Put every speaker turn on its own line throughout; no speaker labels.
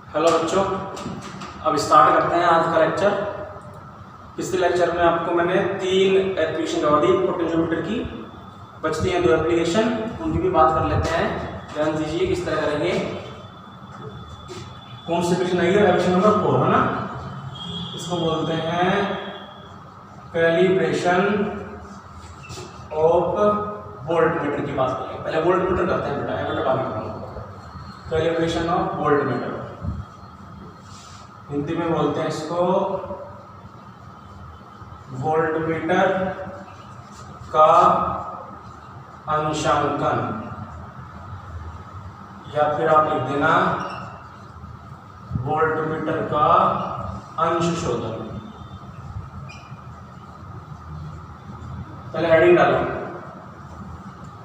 Hello बच्चों, अब start करते हैं आज का लेक्चर। पिछले लेक्चर में आपको मैंने 3 एप्लीकेशन करवा दी पोटेंशियोमीटर की, बचती हैं 2 एप्लीकेशन, उनकी भी बात कर लेते हैं। ध्यान दीजिए किस तरह करेंगे। कौन सी एप्लीकेशन आई है? एप्लीकेशन नंबर 4 है ना। इसको बोलते हैं कैलिब्रेशन ऑफ वोल्टमीटर की बात करेंगे। पहले वोल्टमीटर करते हैं बेटा, एमीटर बाद में करूँगा। कैलिब्रेशन ऑफ वोल्टमीटर, हिंदी में बोलते हैं इसको वोल्टमीटर का अंशांकन, या फिर आप लिख देना वोल्टमीटर का अंश शोधन। पहले हेडिंग डालो,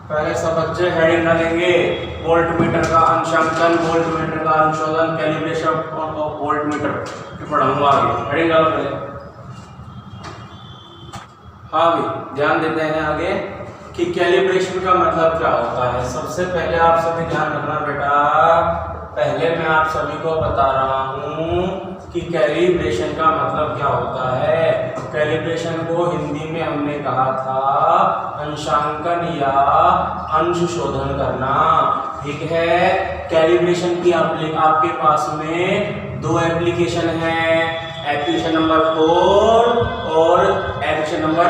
पहले सब बच्चे हेडिंग डालेंगे। वोल्टमीटर का अंशांकन, वोल्टमीटर का अंशोधन, कैलिब्रेशन ऑफ वोल्टमीटर पढ़ाऊंगा आगे। हेडिंग डालो पहले। हाँ भी ध्यान देते हैं आगे कि कैलिब्रेशन का मतलब क्या होता है। सबसे पहले आप सभी ध्यान रखना बेटा, पहले मैं आप सभी को बता रहा हूँ कि कैलिब्रेशन का मतलब क्या होता है। कैलिब्रेशन को हिंदी में हमने कहा था अंशांकन या अंश शोधन करना, ठीक है। कैलिब्रेशन की आपके पास में 2 एप्लीकेशन है, एप्लीकेशन नंबर 4 और एप्लीकेशन नंबर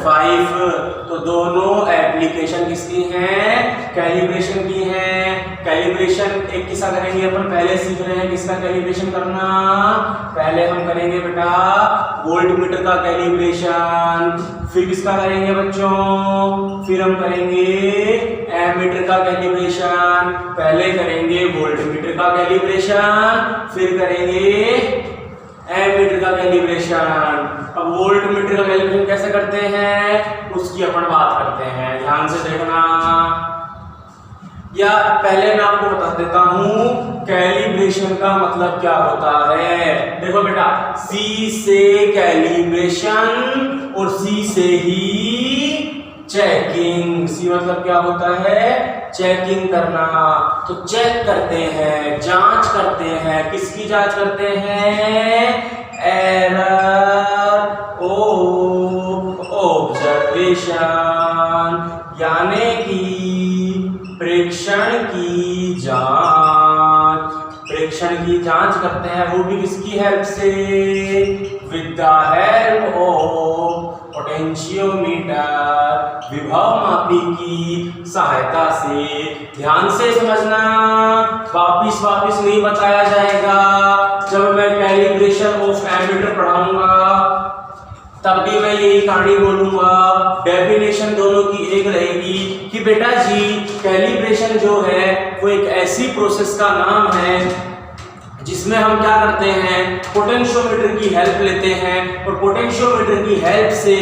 5। तो दोनों एप्लीकेशन किसकी हैं? कैलिब्रेशन की हैं। कैलिब्रेशन एक किसका करेंगे अपन, पहले सीख रहे हैं किसका कैलिब्रेशन करना। पहले हम करेंगे बेटा वोल्टमीटर का कैलिब्रेशन, फिर किसका करेंगे बच्चों, फिर हम करेंगे एमीटर का कैलिब्रेशन। पहले करेंगे वोल्टमीटर का कैलिब्रेशन, फिर करेंगे एमीटर का कैलिब्रेशन। अब वोल्टमीटर का कैलिब्रेशन कैसे करते हैं उसकी अपन बात करते हैं, ध्यान से देखना। या पहले मैं आपको बता देता हूं कैलिब्रेशन का मतलब क्या होता है। देखो बेटा, सी से कैलिब्रेशन और सी से ही चेकिंग। सी मतलब क्या होता है? चेकिंग करना। तो चेक करते हैं, जांच करते हैं। किसकी जांच करते हैं? एरर ऑफ ऑब्जर्वेशन, यानी कि प्रेक्षण की जांच। प्रेक्षण की जांच करते हैं, वो भी किसकी हेल्प से? With the help of potentiometer, विभव मापी की सहायता से। ध्यान से समझना, वापिस नहीं बताया जाएगा। जब मैं कैलिब्रेशन ऑफ एमीटर पढ़ाऊंगा तब भी मैं यही कहानी बोलूंगा। डेफिनेशन दोनों की एक रहेगी कि बेटा जी कैलिब्रेशन जो है वो एक ऐसी प्रोसेस का नाम है जिसमें हम क्या करते हैं, पोटेंशियोमीटर की हेल्प लेते हैं और पोटेंशियोमीटर की हेल्प से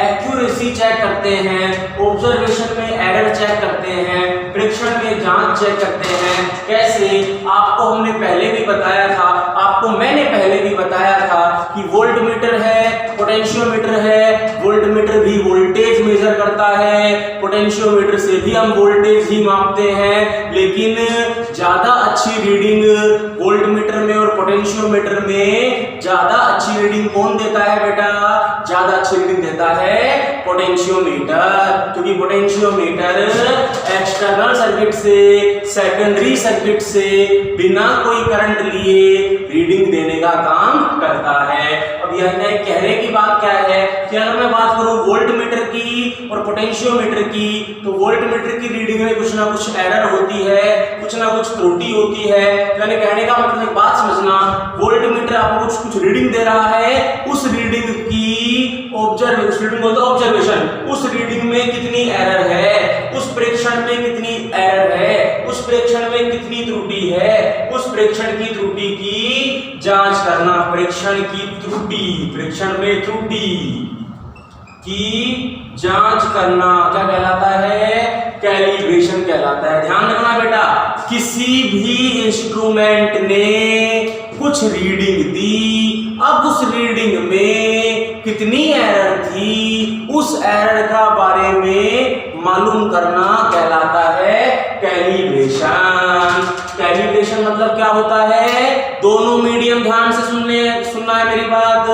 एक्यूरेसी चेक करते हैं, ऑब्जर्वेशन में एरर चेक करते हैं, प्रेक्षण में जांच चेक करते हैं। कैसे? आपको हमने पहले भी बताया था, आपको मैंने पहले भी बताया था कि वोल्टमीटर है, पोटेंशियोमीटर है। वोल्टमीटर भी वोल्टेज मेजर करता है, पोटेंशियोमीटर से भी हम वोल्टेज ही मापते हैं। लेकिन ज्यादा अच्छी रीडिंग वोल्टमीटर में और पोटेंशियोमीटर में ज्यादा अच्छी रीडिंग कौन देता है बेटा? ज्यादा अच्छी रीडिंग देता है पोटेंशियोमीटर, क्योंकि पोटेंशियोमीटर एक्सटर्नल सर्किट से, सेकेंडरी सर्किट से बिना कोई करंट लिए रीडिंग देने का काम करता है। अब यह कहने की बात क्या है कि अगर मैं बात करूं वोल्टमीटर की और पोटेंशियोमीटर की, तो वोल्टमीटर की रीडिंग में कुछ ना कुछ एरर होती है, कुछ ना कुछ त्रुटि होती है। यानी कहने का मतलब एक बात समझना, वोल्टमीटर आपको कुछ रीडिंग दे रहा है, उस रीडिंग की ऑब्जर्वेशन, उस रीडिंग में कितनी एरर है, उस प्रेक्षण में कितनी एरर है, उस प्रेक्षण में कितनी त्रुटि है, उस प्रेक्षण की त्रुटि की जांच करना। प्रेक्षण की त्रुटि, प्रेक्षण में त्रुटि की जांच करना क्या कहलाता है? कैलिब्रेशन कहलाता है। ध्यान रखना बेटा, किसी भी इंस्ट्रूमेंट ने कुछ रीडिंग दी, अब उस रीडिंग में कितनी एरर थी, उस एरर का बारे में मालूम करना कहलाता है कैलिब्रेशन। कैलिब्रेशन मतलब क्या होता है? दोनों मीडियम, ध्यान से सुनना है मेरी बात।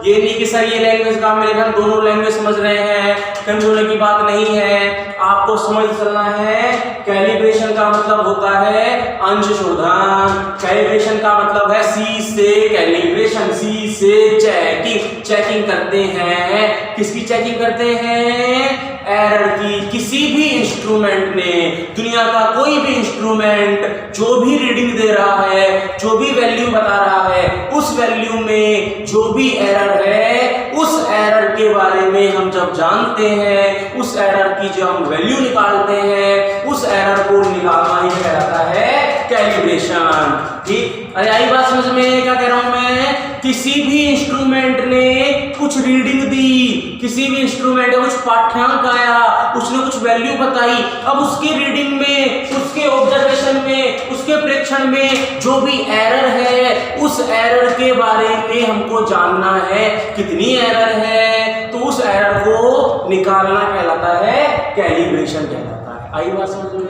ये नहीं कि सर ये लैंग्वेज का मेरे हम दोनों लैंग्वेज समझ रहे हैं, कंफ्यूजन की बात नहीं है, आपको समझ चलना है। कैलिब्रेशन का मतलब होता है अंशशोधन। कैलिब्रेशन का मतलब है सी से कैलिब्रेशन, सी से चेकिंग। चेकिंग करते हैं, किसकी चेकिंग करते हैं? एरर की। किसी भी इंस्ट्रूमेंट ने, दुनिया का कोई भी इंस्ट्रूमेंट जो भी रीडिंग दे रहा है, जो भी वैल्यू बता रहा है, उस वैल्यू में जो भी एरर है, उस एरर के बारे में हम जब जानते हैं, उस एरर की जो हम वैल्यू निकालते हैं, उस एरर को निकालना ही कहलाता है कैलिब्रेशन। ठीक, अरे आई बात समझ में? क्या कह रहा हूं मैं? किसी भी इंस्ट्रूमेंट ने कुछ रीडिंग दी, किसी भी इंस्ट्रूमेंट ने कुछ पाठ्यांक आया, उसने कुछ वैल्यू बताई, अब उसकी रीडिंग में, उसके ऑब्जर्वेशन में, उसके प्रेक्षण में जो भी एरर है, उस एरर के बारे में हमको जानना है। कितनी एरर है, तो उस एरर को निकालना कहलाता है कैलिब्रेशन कहलाता है। आई बात समझ में?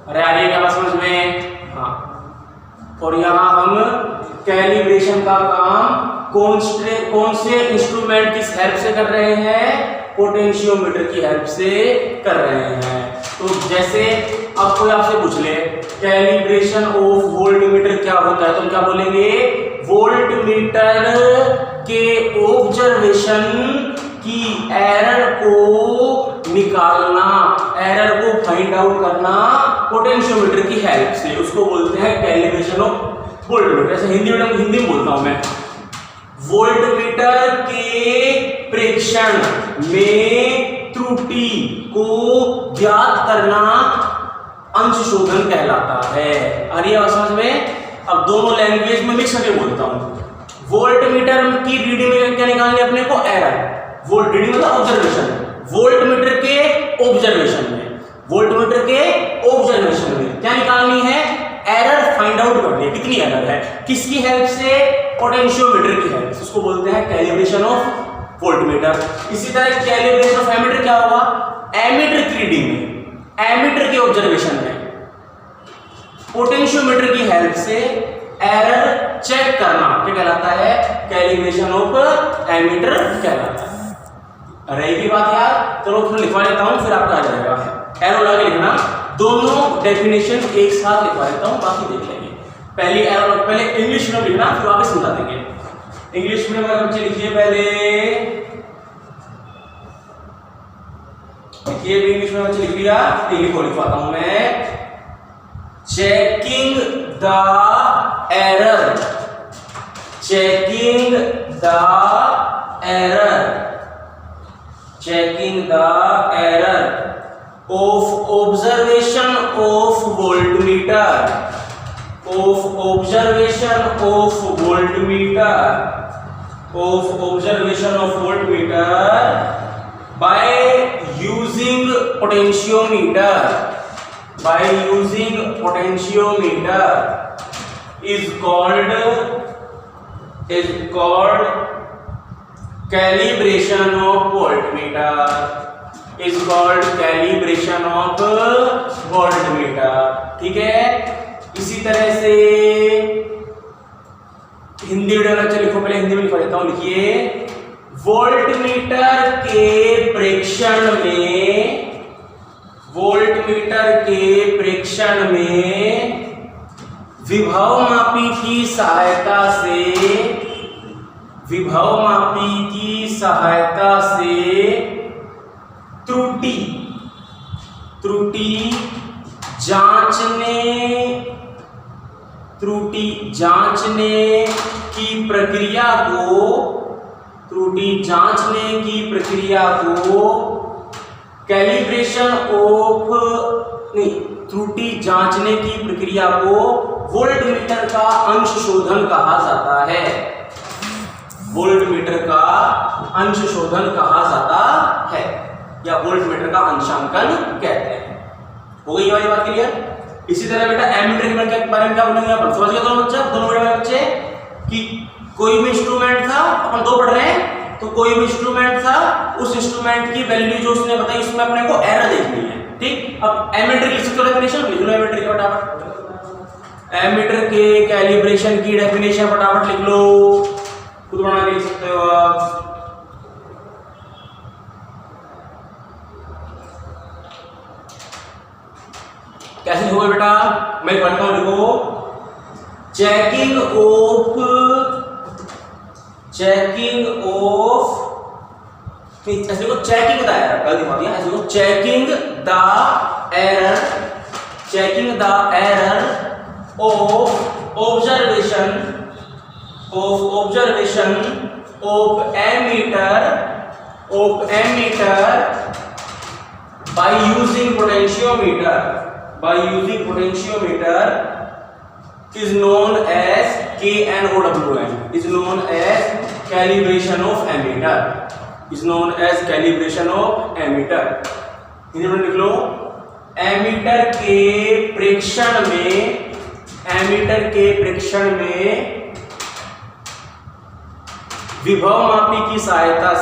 अरे आ रही है क्या बात समझ में? हाँ। और यहाँ हम कैलिब्रेशन का काम कौन से इंस्ट्रूमेंट की हेल्प से कर रहे हैं? पोटेंशियोमीटर की हेल्प से कर रहे हैं। तो जैसे अब कोई आपसे पूछ ले कैलिब्रेशन ऑफ वोल्टमीटर क्या होता है, तो हम क्या बोलेंगे? वोल्टमीटर के ऑब्जर्वेशन की एरर को निकालना, एरर को फाइंड आउट करना पोटेंशियोमीटर की हेल्प से, उसको बोलते हैं कैलिब्रेशन ऑफ वोल्टमीटर। ऐसे हिंदी में बोलता हूं मैं। वोल्टमीटर के प्रेक्षण में त्रुटि को ज्ञात करना अंशशोधन कहलाता है। आ रही है समझ में? अब दोनों लैंग्वेज में मिक्स करके बोलता हूं। वोल्टमीटर की रीडिंग में क्या निकालनी है अपने को? एरर। वोल्ट रीडिंग मतलब ऑब्जर्वेशन। वोल्टमीटर के ऑब्जर्वेशन में, वोल्टमीटर के ऑब्जर्वेशन में क्या निकालनी है? एरर फाइंड आउट करनी है। कितनी एरर है? किसकी हेल्प से? पोटेंशियोमीटर की हेल्प से। उसको बोलते हैं कैलिब्रेशन ऑफ वोल्टमीटर। इसी तरह कैलिब्रेशन ऑफ एमीटर क्या होगा? एमीटर की रीडिंग में, एमीटर के ऑब्जर्वेशन में पोटेंशियोमीटर की हेल्प से एरर चेक करना क्या कहलाता है? कैलिब्रेशन ऑफ एमीटर कहलाता है। रहेगी बात यार? चलो थोड़ा लिखवा लेता हूं, फिर आपका आ जाएगा। एरो लगा के लिखना, दोनों डेफिनेशन एक साथ लिखवा लेता हूं, बाकी देख लेंगे। पहले एरो, पहले इंग्लिश में लिखना, फिर वापस समझा देंगे। इंग्लिश में बच्चे लिखिए, पहले लिखिए, इंग्लिश में बच्चे लिख लिया, लिखवाता हूं मैं। Checking the error, checking the error, checking the error of observation of voltmeter, of observation of voltmeter, of observation of voltmeter by using potentiometer, by using potentiometer is called calibration of voltmeter, is called calibration of voltmeter। ठीक है, इसी तरह से Hindi video लिखो, पहले हिंदी में लिखवा देता हूं। लिखिए, वोल्टमीटर के प्रेक्षण में, वोल्टमीटर के प्रेक्षण में विभवमापी की सहायता से, विभवमापी की सहायता से त्रुटि जांचने की प्रक्रिया को, त्रुटि जांचने की प्रक्रिया को कैलिब्रेशन ऑफ, नहीं, त्रुटि जांचने की प्रक्रिया को वोल्टमीटर का अंशशोधन कहा जाता है। वोल्टमीटर का अंशशोधन कहा जाता है, या वोल्टमीटर का अंशांकन कहते हैं। हो गई वाली बात क्लियर? इसी तरह बेटा एमीटर के बारे में क्या बोलेंगे अपन? समझ गए दोनों बच्चे? दोनों बच्चे कि कोई भी इंस्ट्रूमेंट था, अपन दो पढ़ रहे हैं, तो कोई भी इंस्ट्रूमेंट था, उस इंस्ट्रूमेंट की वैल्यू जो उसने बताई, उसमें अपने को एरर देखनी है। ठीक, अब एमीटर लिख सकते हो डेफिनेशन, लिख लो एमीटर की फटाफट। एमीटर के कैलिब्रेशन की डेफिनेशन फटाफट लिख लो, खुद बना के लिख सकते हो आप। कैसे होगा बेटा, मैं पढ़ता हूं, लिखो। चेकिंग ऑफ ऐसे को चेकिंग द एरर, गलती मार दिया, ऐसे को checking the error of observation of ammeter by using potentiometer is known as KNOWN, is known as calibration of ammeter, is known as calibration of ammeter। Hindi में लिख लो, ammeter के प्रेक्षण में विभव मापी की सहायता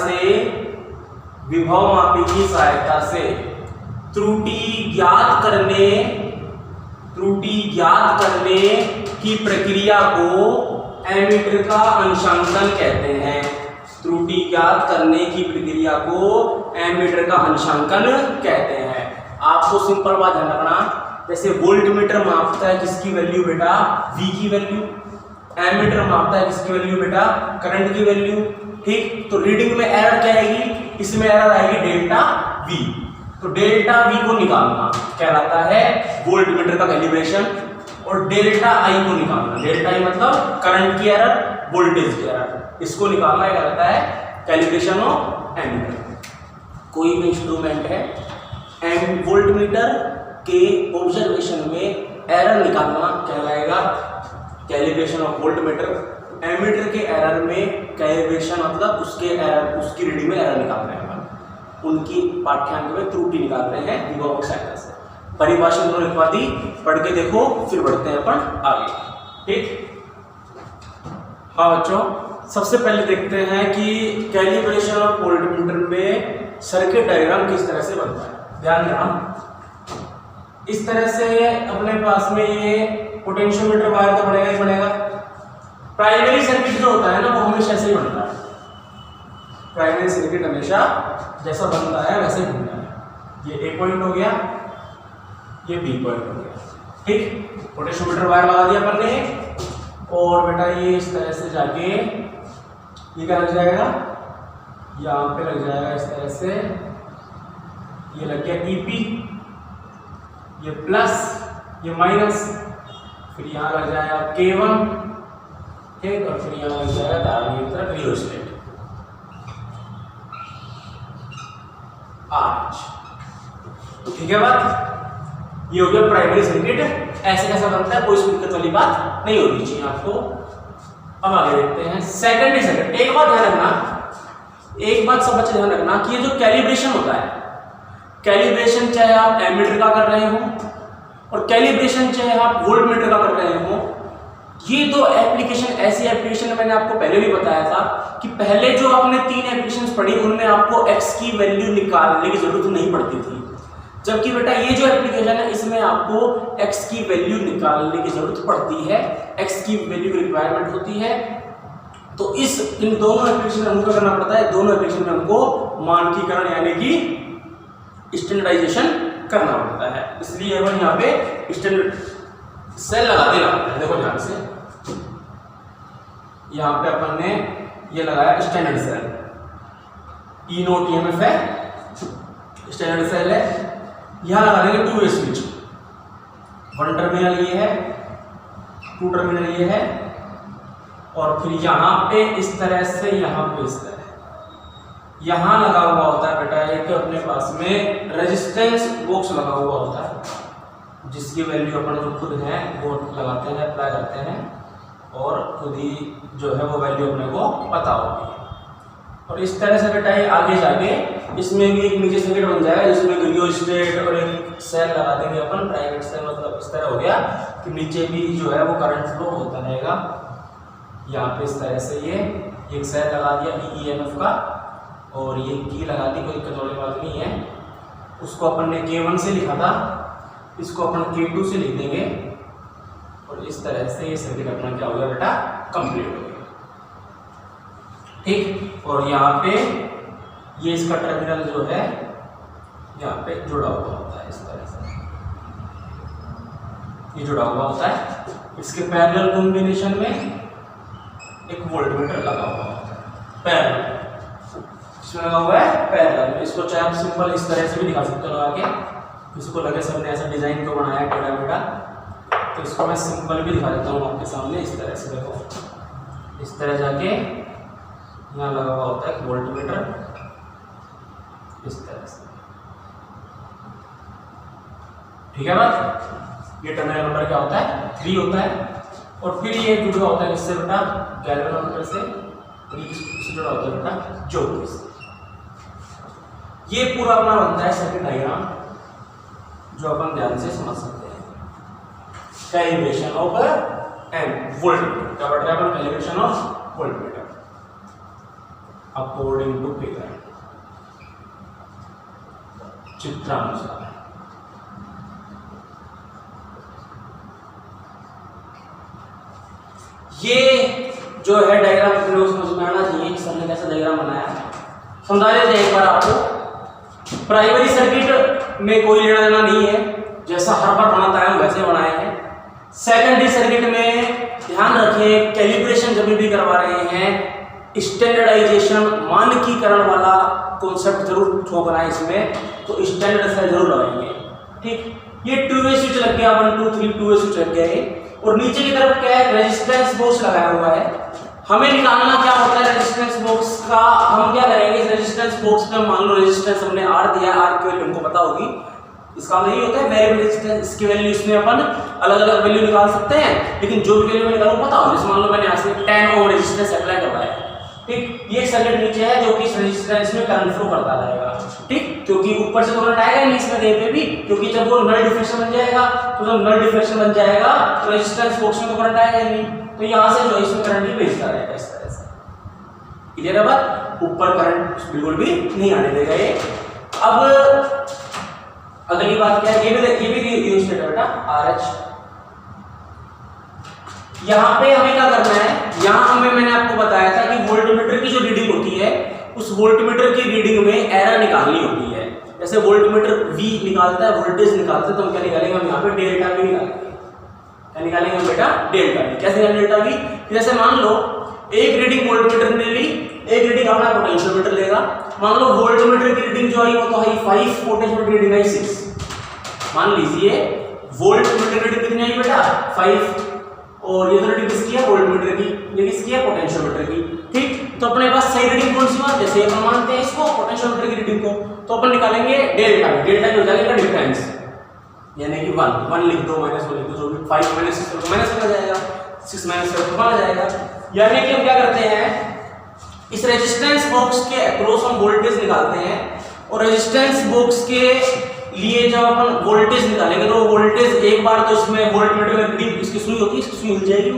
से त्रुटि ज्ञात करने की प्रक्रिया को एमीटर का अंशांकन कहते हैं। त्रुटि ज्ञात करने की प्रक्रिया को एमीटर का अंशांकन कहते हैं। आपको सिंपल बात ध्यान रखना, जैसे वोल्टमीटर मापता है किसकी वैल्यू बेटा, V की वैल्यू। एमीटर मापता है किसकी वैल्यू बेटा, करंट की वैल्यू। ठीक, तो रीडिंग में एरर क्या आएगी, इसमें एरर आएगी डेल्टा V। तो डेल्टा V को निकालना कहलाता है वोल्टमीटर का कैलिब्रेशन, और डेल्टा I को निकालना, डेल्टा I मतलब करंट की एरर, वोल्टेज की एरर, इसको निकालना कहलाता है कैलिब्रेशन ऑफ एमीटर। कोई भी इंस्ट्रूमेंट है, वोल्टमीटर के ऑब्जर्वेशन में एरर निकालना कहलाएगा कैलिब्रेशन ऑफ वोल्टमीटर। एमीटर के एरर में कैलिब्रेशन मतलब उसकी रीडिंग में एरर निकालना है, उनकी पाठ्यांक में त्रुटि निकाल रहे हैं विभव की सहायता से। परिभाषा उन्होंने लिखवा दी, पढ़ के देखो, फिर बढ़ते हैं अपन आगे। ठीक, हाँ बच्चों, सबसे पहले देखते हैं कि कैलिब्रेशन ऑफ वोल्टमीटर में सर्किट डायग्राम किस तरह से बनता है। ध्यान देना, इस तरह से अपने पास में ये पोटेंशियोमीटर वायर तो बनेगा ही बनेगा। प्राइमरी सर्किट जो होता है ना, वो हमेशा ऐसे ही बनता है। प्राइमरी सर्किट हमेशा जैसा बनता है वैसे ही बनता है। ये A पॉइंट हो गया, ये B पॉइंट हो गया। ठीक, पोटेंशियोमीटर वायर लगा दिया अपन ने, और बेटा ये इस तरह से जाके ये क्या लग जाएगा, यहाँ पे लग जाएगा इस तरह से, ये लग गया EP, ये प्लस, ये माइनस, फिर यहाँ लग जाएगा K1, ठीक, और फिर यहाँ लग जाएगा दाहिनी तरफ रियोस्टेट आज। ठीक है बात, ये हो गया प्राइमरी सर्किट। ऐसे कैसा बनता है, कोई दिक्कत वाली बात नहीं होनी चाहिए आपको। अब आगे देखते हैं सेकेंडरी सर्किट। एक बात सब बच्चे ध्यान रखना कि ये जो कैलिब्रेशन होता है, कैलिब्रेशन चाहे आप एमीटर का कर रहे हो और कैलिब्रेशन चाहे आप वोल्टमीटर का कर रहे हो, ये दो एप्लीकेशन ऐसी एप्लीकेशन मैंने आपको पहले भी बताया था कि पहले जो आपने 3 एप्लीकेशंस पढ़ी उनमें आपको x की वैल्यू निकालने की जरूरत नहीं पड़ती थी, जबकि बेटा ये जो एप्लीकेशन है इसमें आपको x की वैल्यू निकालने की जरूरत पड़ती है, x की वैल्यू की रिक्वायरमेंट होती है। तो इन दोनों एप्लीकेशन में हमको करना पड़ता है, दोनों एप्लीकेशन में हमको मानकीकरण यानी कि स्टैंडर्डाइजेशन करना पड़ता है। इसलिए अपन यहाँ पे स्टैंडर्ड सेल लगा देना है। देखो ध्यान से, यहाँ पे अपन ने ये लगाया standard cell, E naught EMF है, स्टैंडर्ड सेल है। यहाँ लगा देंगे 2 स्विच, 1 टर्मिनल ये है, 2 टर्मिनल ये है, और फिर यहाँ पे इस तरह से, यहाँ पे इस तरह यहाँ लगा हुआ होता है बेटा एक अपने पास में रेजिस्टेंस बॉक्स लगा हुआ होता है, जिसकी वैल्यू अपन जो खुद है वो लगाते हैं, अप्लाई करते हैं, और खुद ही जो है वो वैल्यू अपने को पता होगी। और इस तरह से बेटा ये आगे जाके इसमें भी एक नीचे सर्किट बन जाएगा जिसमें रियोस्टेट और एक सेल लगा देंगे अपन, प्राइवेट सेल, मतलब इस तरह हो गया कि नीचे भी जो है वो करंट फ्लो होता रहेगा। यहाँ पे इस तरह से ये एक सेल लगा दिया EMF का, और ये की लगा दी, कोई दिक्कत वाली बात नहीं है। उसको अपन ने K1 से लिखा था, इसको अपन K2 से लिख देंगे और इस तरह से ये सर्किट अपना क्या हो गया बेटा, कंप्लीट हो गया। ठीक, और यहाँ पे ये इसका टर्मिनल जो है यहाँ पे जुड़ा हुआ होता है, इस तरह से ये जुड़ा हुआ होता है। इसके पैरेलल कॉम्बिनेशन में एक वोल्टमीटर लगा हुआ होता है, पैरेलल इसमें लगा हुआ है पैरेलल में। इसको चाहे आप सिंपल इस तरह से भी दिखा सकते हो लगा के, इसको लगे सबने ऐसा डिजाइन को बनाया टेढ़ा मेढ़ा, तो इसको मैं सिंपल भी दिखा देता हूँ आपके सामने। इस तरह से देखो, इस तरह जाके यहाँ लगा हुआ होता है वोल्टमीटर, इस तरह से। ठीक है बात, ये टर्मिनल नंबर क्या होता है, 3 होता है। और फिर ये जुड़ा होता है किससे बेटा, गैल्वेनोमीटर से, और ये जुड़ा होता है बेटा ज्योति से। ये पूरा अपना बनता है सर्किट डायग्राम, जो अपन ध्यान से समझ सकते हैं। कैलिब्रेशन ऑफ एंड वोल्टमीटर, क्या बढ़ रहा है अपन, calibration of voltmeter according to figure, चित्रानुसार। ये जो है डायग्राम समझ में आना चाहिए कि सर ने कैसा डायग्राम बनाया, समझा देते हैं एक बार आपको। प्राइमरी सर्किट में कोई लेना देना नहीं है, जैसा हर बार बनाता है वैसे बनाए हैं। सेकेंडरी सर्किट में ध्यान रखें, कैलिब्रेशन जब भी करवा रहे हैं, स्टैंडर्डाइजेशन मानकीकरण वाला कॉन्सेप्ट जरूर ठोकना है इसमें, तो स्टैंडर्ड सेल जरूर लगाएंगे। ठीक, ये 2 वे स्विच लग गया, 1 2 3 2 वे स्विच लग गया है। और नीचे की तरफ क्या है, रेजिस्टेंस बॉक्स लगाया हुआ है। हमें निकालना क्या होता है रेजिस्टेंस बॉक्स का, हम क्या करेंगे, इस रेजिस्टेंस बॉक्स में मान लो रेजिस्टेंस हमने R दिया, R की वैल्यू हमको पता होगी, इसका नहीं होता है वेरिएबल रेजिस्टेंस, इसकी वैल्यू इसमें अपन अलग अलग वैल्यू निकाल सकते हैं, लेकिन जो भी वैल्यू निकालूं पता हो। जैसे मान लो मैंने यहाँ से 10 ओम रेजिस्टेंस अप्लाई करवाया, ठीक, ये सर्किट नीचे है जो कि इस रेजिस्टेंस में करंट फ्लो करता रहेगा। ठीक, क्योंकि ऊपर से तो करंट आएगा नहीं इसमें कहीं पे भी, क्योंकि जब वो नल डिफ्लेक्शन बन जाएगा, तो जब नल डिफ्लेक्शन बन जाएगा तो रेजिस्टेंस बॉक्स में तो करंट आएगा ही नहीं, तो यहाँ से जो इसमें करंट ही भेजता रहेगा इस तरह से। क्लियर है बात, ऊपर करंट बिल्कुल भी नहीं आने देगा ये। अब अगली बात क्या है, ये भी यूज है बेटा RH। यहाँ पे हमें क्या करना है, यहाँ हमें मैंने आपको बताया था कि वोल्टमीटर की जो रीडिंग होती है, उस वोल्टमीटर की रीडिंग में एरर निकालनी होती है। जैसे वोल्टमीटर V निकालता है, वोल्टेज निकालता है, तो हम क्या निकालेंगे, हम यहाँ पे डेल्टा V निकालेंगे। क्या निकालेंगे बेटा, डेल्टा V। कैसे निकालेंगे डेल्टा V, जैसे मान लो एक रीडिंग वोल्टमीटर ने ली, एक रीडिंग अपना पोटेंशियोमीटर लेगा। मान लो वोल्टमीटर की रीडिंग जो आई वो तो आई 5, पोटेंशियोमीटर की रीडिंग आई 6। मान लीजिए वोल्टमीटर की रीडिंग कितनी आई बेटा, 5, और ये तो रीडिंग किसकी है, वोल्टमीटर की, ये किसकी है, पोटेंशियोमीटर की। ठीक, तो अपने पास सही रीडिंग कौन सी बात, जैसे अपन मानते हैं इसको पोटेंशियोमीटर की रीडिंग को, तो अपन निकालेंगे डेल्टा। डेल्टा की हो जाएगा डिफरेंस, यानी कि 1 लिख दो, -1 लिख दो, जो भी 5 - 6 तो माइनस हो जाएगा, 6 - 7 तो आ जाएगा। यानी कि हम क्या करते हैं, इस रेजिस्टेंस बॉक्स के अक्रॉस हम वोल्टेज निकालते हैं, और रेजिस्टेंस बॉक्स के लिए जब अपन वोल्टेज निकालेंगे तो वोल्टेज एक बार तो इसमें वोल्टमीटर में रीडिंग इसकी सुई होती है, इसकी सुई हिल जाएगी,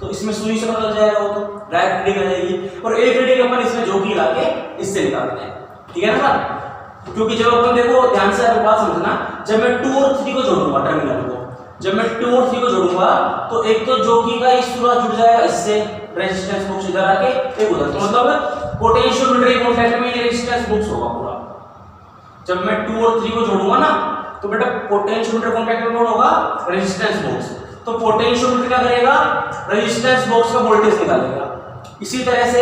तो इसमें सुई से पता लग जाएगा, वो तो डायरेक्ट रीडिंग आ जाएगी। और एक रीडिंग अपन इसमें जो की लाके इससे निकालते हैं। ठीक है ना बात, क्योंकि जब अपन देखो ध्यान से आप बात समझना, जब मैं 2 और 3 को जोड़ूंगा टर्मिनल को, जब मैं 2 और 3 को जोड़ूंगा तो एक तो जोगी का इस पूरा जुड़ जाएगा इससे, रेजिस्टेंस बॉक्स इधर आके एक उधर, तो मतलब पोटेंशियोमीटर के कांटेक्ट में ये रेजिस्टेंस बॉक्स होगा पूरा। जब मैं 2 और 3 को जोड़ूंगा ना, तो बेटा पोटेंशियोमीटर कांटेक्ट में कौन होगा, रेजिस्टेंस बॉक्स। तो पोटेंशियोमीटर क्या करेगा, रेजिस्टेंस बॉक्स का वोल्टेज निकालेगा। इसी तरह से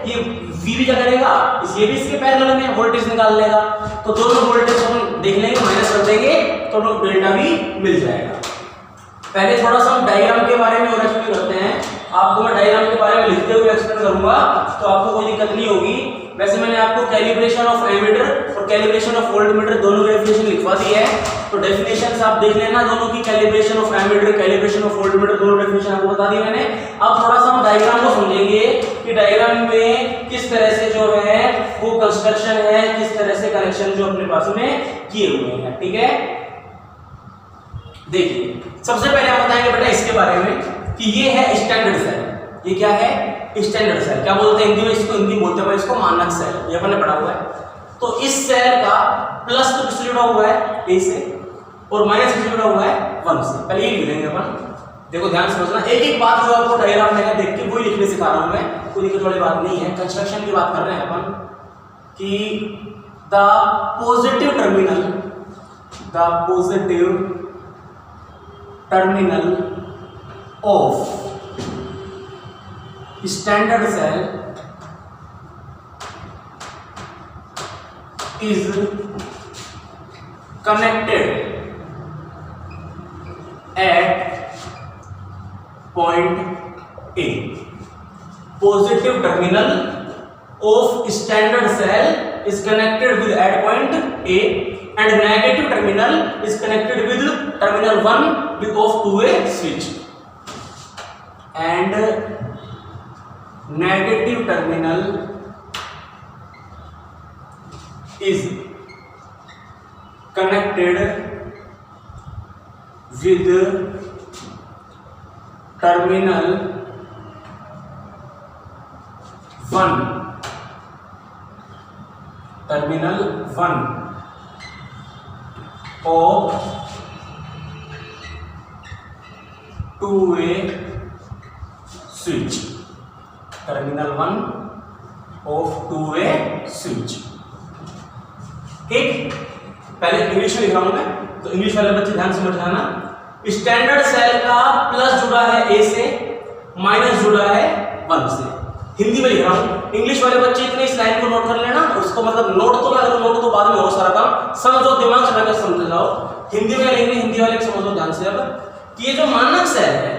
ये V भी क्या करेगा, ये भी इसके पैरेलल में वोल्टेज निकाल लेगा। तो दोनों वोल्टेज हम देख लेंगे, माइनस कर देंगे तो डेल्टा भी मिल जाएगा। पहले थोड़ा सा हम डायग्राम के बारे में और एक्सप्लेन करते हैं। आपको मैं डायग्राम के बारे में लिखते हुए एक्सप्लेन करूंगा, तो आपको कोई दिक्कत नहीं होगी। वैसे मैंने आपको कैलिब्रेशन ऑफ एमीटर और कैलिब्रेशन ऑफ वोल्टमीटर दोनों की डेफिनेशन लिखवा दी है, तो डेफिनेशंस आप देख लेना दोनों की, calibration of ammeter, calibration of voltmeter, दोनों डेफिनेशन आपको बता दी मैंने। अब थोड़ा सा हम डायग्राम को समझेंगे कि डायग्राम में किस तरह से जो है वो कंस्ट्रक्शन है, किस तरह से कनेक्शन जो अपने पास में किए हुए हैं। ठीक है, देखिए सबसे पहले हम बताएंगे बेटा इसके बारे में कि ये है स्टैंडर्ड सेल। ये क्या है, स्टैंडर्ड सेल। क्या बोलते हैं हिंदी में इसको, हिंदी बोलते हैं इसको मानक सेल, ये अपन ने पढ़ा हुआ है। तो इस सेल का प्लस तो किससे जुड़ा हुआ है, ए से, और माइनस किससे जुड़ा हुआ है, 1 से। पहले ये लिख देंगे अपन। देखो ध्यान से समझना, एक एक बात जो आपको डायग्राम में देख के वही लिखने सिखा रहा हूं मैं, कोई दिक्कत वाली बात नहीं है। कंस्ट्रक्शन की बात कर रहे हैं अपन कि the positive terminal of standard cell is connected at point A. Positive terminal of standard cell is connected with at point A, and negative terminal is connected with terminal 1 with of two-way switch. And negative terminal is connected with terminal 1 of two-way switch. terminal 1 of two-way switch. ठीक, पहले English में लिख रहा हूं मैं, तो English वाले बच्चे ध्यान से समझ जाना। स्टैंडर्ड सेल का प्लस जुड़ा है ए से, माइनस जुड़ा है 1 से। हिंदी में लिख रहा हूं, इंग्लिश वाले बच्चे इतने इस लाइन को नोट कर लेना, उसको मतलब नोट तो मैं करूं, नोट तो बाद में हो सारा काम, समझो, दिमाग से लगा समझ जाओ। हिंदी में लिखने, हिंदी वाले समझो ध्यान से। अब कि ये जो मानक सेल है,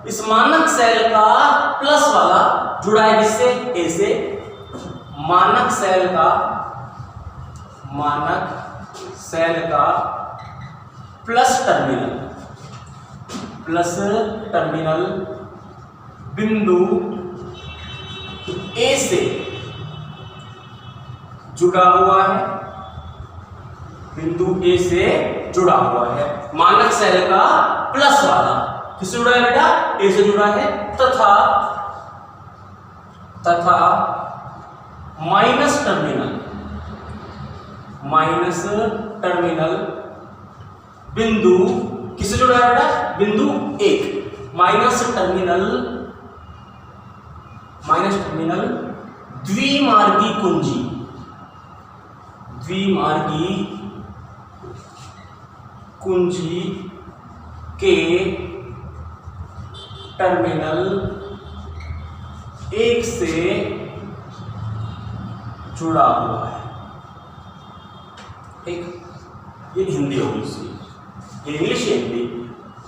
इस मानक सेल का प्लस वाला जुड़ा है किससे, ए से। मानक सेल का प्लस टर्मिनल बिंदु ए से जुड़ा हुआ है, मानक सेल का प्लस वाला किससे जुड़ा है बेटा, ए से जुड़ा है, तथा माइनस टर्मिनल बिंदु किससे जुड़ा है बेटा, बिंदु 1। माइनस टर्मिनल द्विमार्गी कुंजी के टर्मिनल 1 से जुड़ा हुआ है। ठीक, ये हिंदी होगी इसकी, ये इंग्लिश है। हिंदी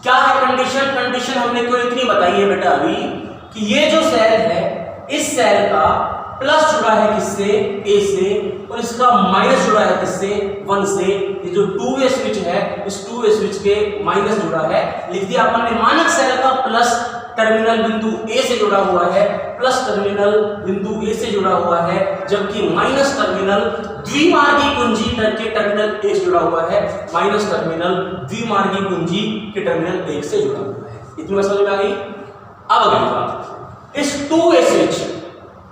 क्या है कंडीशन हमने कोई इतनी बताई है बेटा अभी कि ये जो सेल है, इस सेल का प्लस जुड़ा है किससे, ए से, और इसका माइनस जुड़ा है किससे, 1 से। ये जो टू वे स्विच है, इस टू वे स्विच के माइनस जुड़ा है, लिख दिया अपन ने। मानक सेल का प्लस टर्मिनल बिंदु ए से जुड़ा हुआ है, प्लस टर्मिनल बिंदु ए से जुड़ा हुआ है, जबकि माइनस टर्मिनल द्विमार्गी कुंजी के टर्मिनल ए से जुड़ा हुआ है, माइनस टर्मिनल द्विमार्गी कुंजी के टर्मिनल 1 से जुड़ा हुआ है। इतनी बात समझ में आ गई। अब अगली बात, इस टू वे स्विच,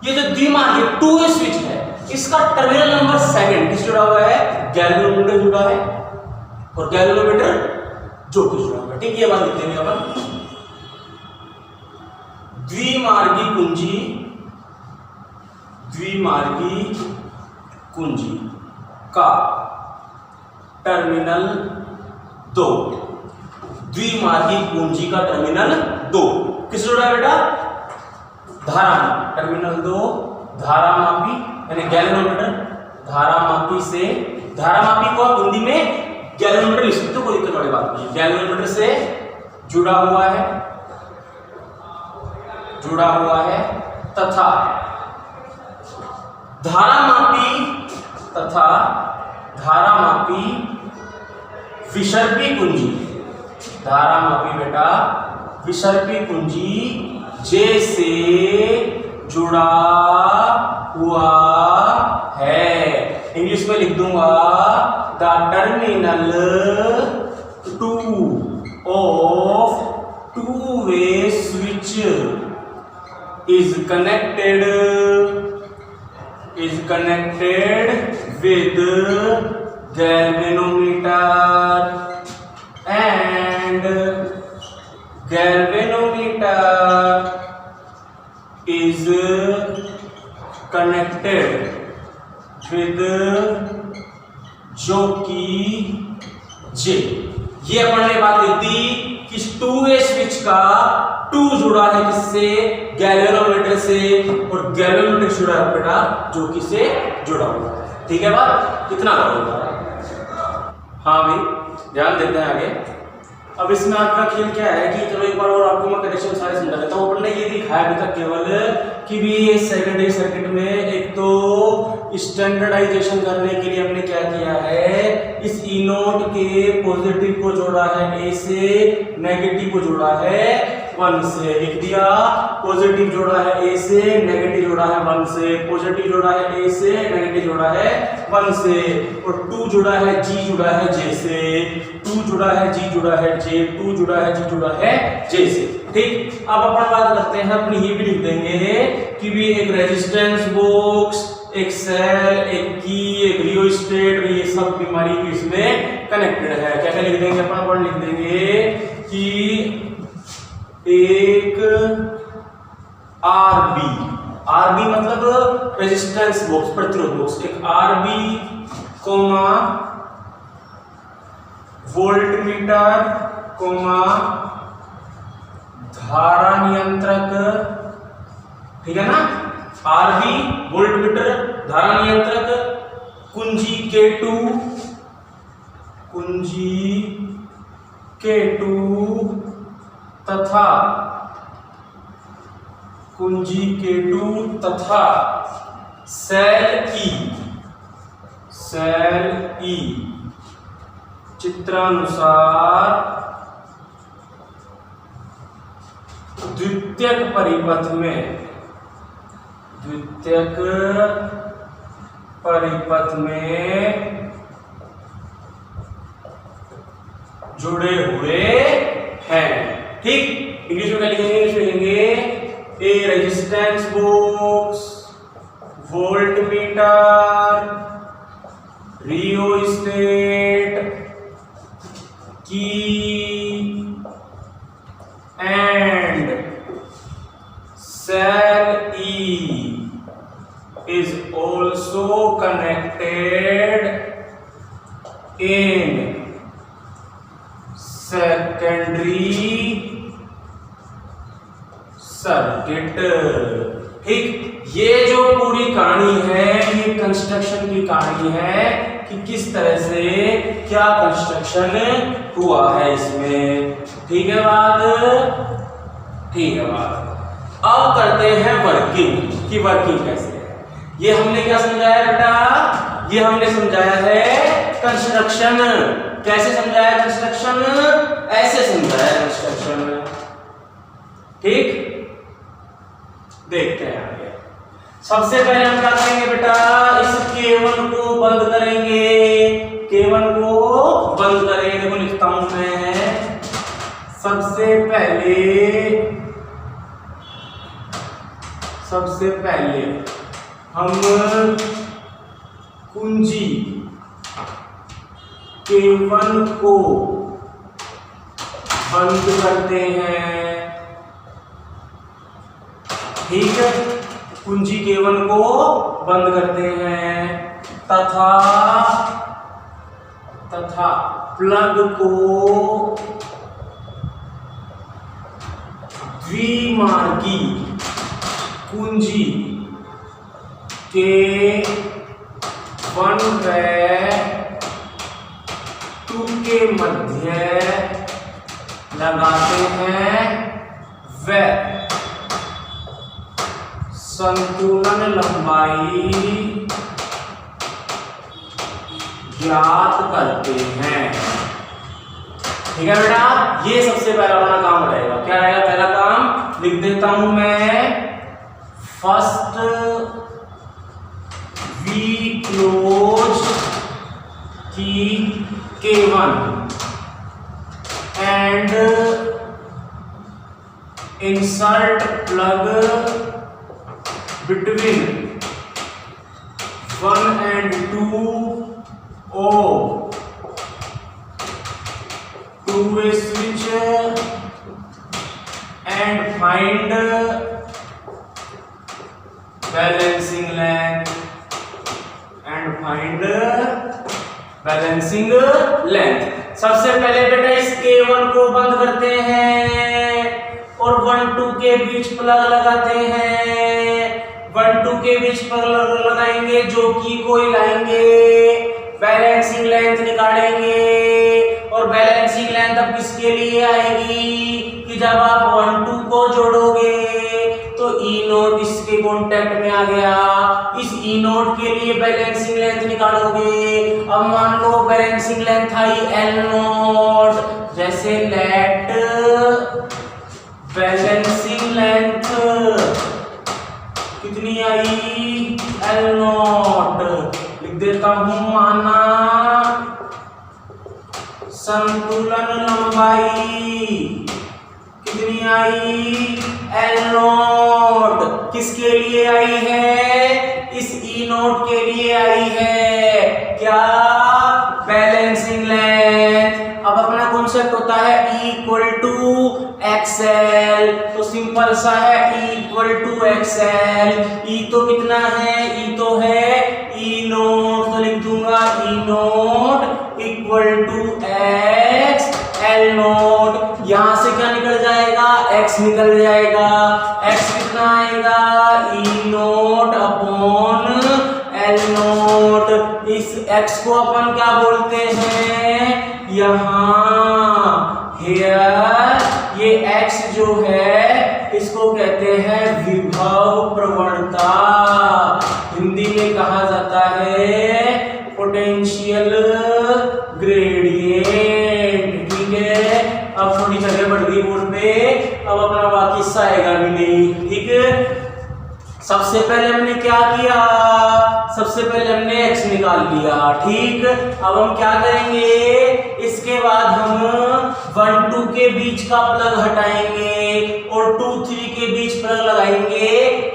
ये जो द्विमार्गी टू वे स्विच है, इसका टर्मिनल नंबर 7 किस जुड़ा हुआ है, गैल्वेनोमीटर जुड़ा है, और गैल्वेनोमीटर जो किस जुड़ा हुआ है। ठीक, ये बात लिख देंगे अपन। द्विमार्गी कुंजी का टर्मिनल 2, द्विमार्गी कुंजी का टर्मिनल 2 किस जुड़ा है बेटा, धारा, टर्मिनल 2 धारामापी यानी गैल्वेनोमीटर, धारामापी से, धारामापी को आप हिंदी में गैल्वेनोमीटर लिख सकते हो, कोई दिक्कत वाली बात नहीं। गैल्वेनोमीटर से जुड़ा हुआ है तथा धारामापी विसर्पी कुंजी, धारामापी बेटा विसर्पी कुंजी जैसे जुड़ा हुआ है। इंग्लिश में लिख दूंगा, the terminal 2 of two way switch is connected with galvanometer and galvanometer is connected with जो कि J। ये अपन ने बात लिख दी कि 2A स्विच का 2 जुड़ा है किससे, गैल्वेनोमीटर से, और गैल्वेनोमीटर जुड़ा है बेटा जो कि से जुड़ा हुआ है। ठीक है बात, कितना करूंगा। हाँ भाई ध्यान देते हैं आगे। अब इसमें आपका खेल क्या है कि चलो एक बार और आपको मैं कनेक्शन सारे समझा देता हूँ। अपन ने ये दिखाया अभी तक केवल कि भी ये सेकेंडरी सर्किट में एक तो स्टैंडर्डाइजेशन करने के लिए हमने क्या किया है, इस ई नोट के पॉजिटिव को जोड़ा है ए से, नेगेटिव को जोड़ा है 1 से। लिख दिया पॉजिटिव जोड़ा है ए से, नेगेटिव जोड़ा है 1 से, पॉजिटिव जोड़ा है ए से, नेगेटिव जोड़ा है 1 से, और 2 जुड़ा है जी जुड़ा है जे से, 2 जुड़ा है जी जुड़ा है जे, 2 जुड़ा है जी जुड़ा है जे से। ठीक, अब अपन बात करते हैं, अपन ये भी लिख देंगे कि भी एक रेजिस्टेंस बॉक्स, एक सेल, एक की, एक रियोस्टेट, ये सब बीमारी भी इसमें कनेक्टेड है। क्या क्या लिख देंगे अपन लिख देंगे कि एक आरबी मतलब रेजिस्टेंस बॉक्स, प्रतिरोध बॉक्स, एक आरबी कोमा वोल्टमीटर कोमा धारा नियंत्रक। ठीक है ना, आरबी वोल्टमीटर धारा नियंत्रक, कुंजी K2 तथा कुंजी K2 तथा सेल E चित्रानुसार द्वितीयक परिपथ में जुड़े हुए हैं। ठीक, इंग्लिश में क्या लिखेंगे, इंग्लिश में लिखेंगे a resistance box, voltmeter, rheostat, key and cell E is also connected in secondary circuit. ठीक, ये जो पूरी कहानी है ये कंस्ट्रक्शन की कहानी है कि किस तरह से क्या कंस्ट्रक्शन हुआ है इसमें। ठीक है बात, ठीक है बात। अब करते हैं वर्किंग की, वर्किंग कैसे है। ये हमने क्या समझाया बेटा, ये हमने समझाया है कंस्ट्रक्शन। कैसे समझाया कंस्ट्रक्शन, ऐसे समझाया कंस्ट्रक्शन। ठीक, देखते हैं आगे। सबसे पहले हम क्या करेंगे बेटा, इस K1 को बंद करेंगे, K1 को बंद करेंगे। देखो लिखता हूं मैं, सबसे पहले हम कुंजी K1 को बंद करते हैं। ठीक है, कुंजी K1 को बंद करते हैं तथा प्लग को द्विमार्गी कुंजी K1 व 2 के मध्य लगाते हैं व संतुलन लंबाई ज्ञात करते हैं। ठीक है बेटा, ये सबसे पहला अपना काम रहेगा। क्या रहेगा पहला काम, लिख देता हूं मैं, फर्स्ट वी क्लोज की K1 and insert plug between 1 and 2 O, two-way switch, and find balancing length, सबसे पहले बेटा इस K1 को बंद करते हैं और 1 2 के बीच प्लग लगाते हैं। 1 2 के बीच प्लग लगाएंगे जो की कोई लाएंगे, बैलेंसिंग लेंथ निकालेंगे और बैलेंसिंग लेंथ अब किसके लिए आएगी कि जब आप 1 2 को जोड़ोगे तो E नोट इसके कांटेक्ट में आ गया, इस E नोट के लिए बैलेंसिंग लेंथ निकालोगे। अब मान लो बैलेंसिंग लेंथ आई L नोट, जैसे लेट बैलेंसिंग लेंथ कितनी आई L नोट, लिख देता हूं माना संतुलन लंबाई कितनी आई L नोट, किसके लिए आई है, इस E नोट के लिए आई है, क्या बैलेंसिंग लेंथ। अब अपना कॉन्सेप्ट होता है E इक्वल टू XL, तो सिंपल सा है E equal to XL। E तो कितना है, E तो है E नोट, तो लिख दूंगा E naught equal to X L naught. यहां से क्या निकल जाएगा, X निकल जाएगा, X कितना आएगा E naught upon L note. इस X को अपन क्या बोलते हैं, यहाँ हेयर ये X जो है इसको कहते हैं विभव प्रवणता, हिंदी में कहा जाता है पोटेंशियल ग्रेडियंट। ठीक है, अब थोड़ी जगह बढ़ गई बोर्ड पे, अब अपना वाक्य हिस्सा आएगा भी नहीं। ठीक है, सबसे पहले हमने क्या किया, सबसे पहले हमने X निकाल लिया। ठीक, अब हम क्या करेंगे, इसके बाद हम 1 2 के बीच का प्लग हटाएंगे और 2 3 के बीच प्लग लगाएंगे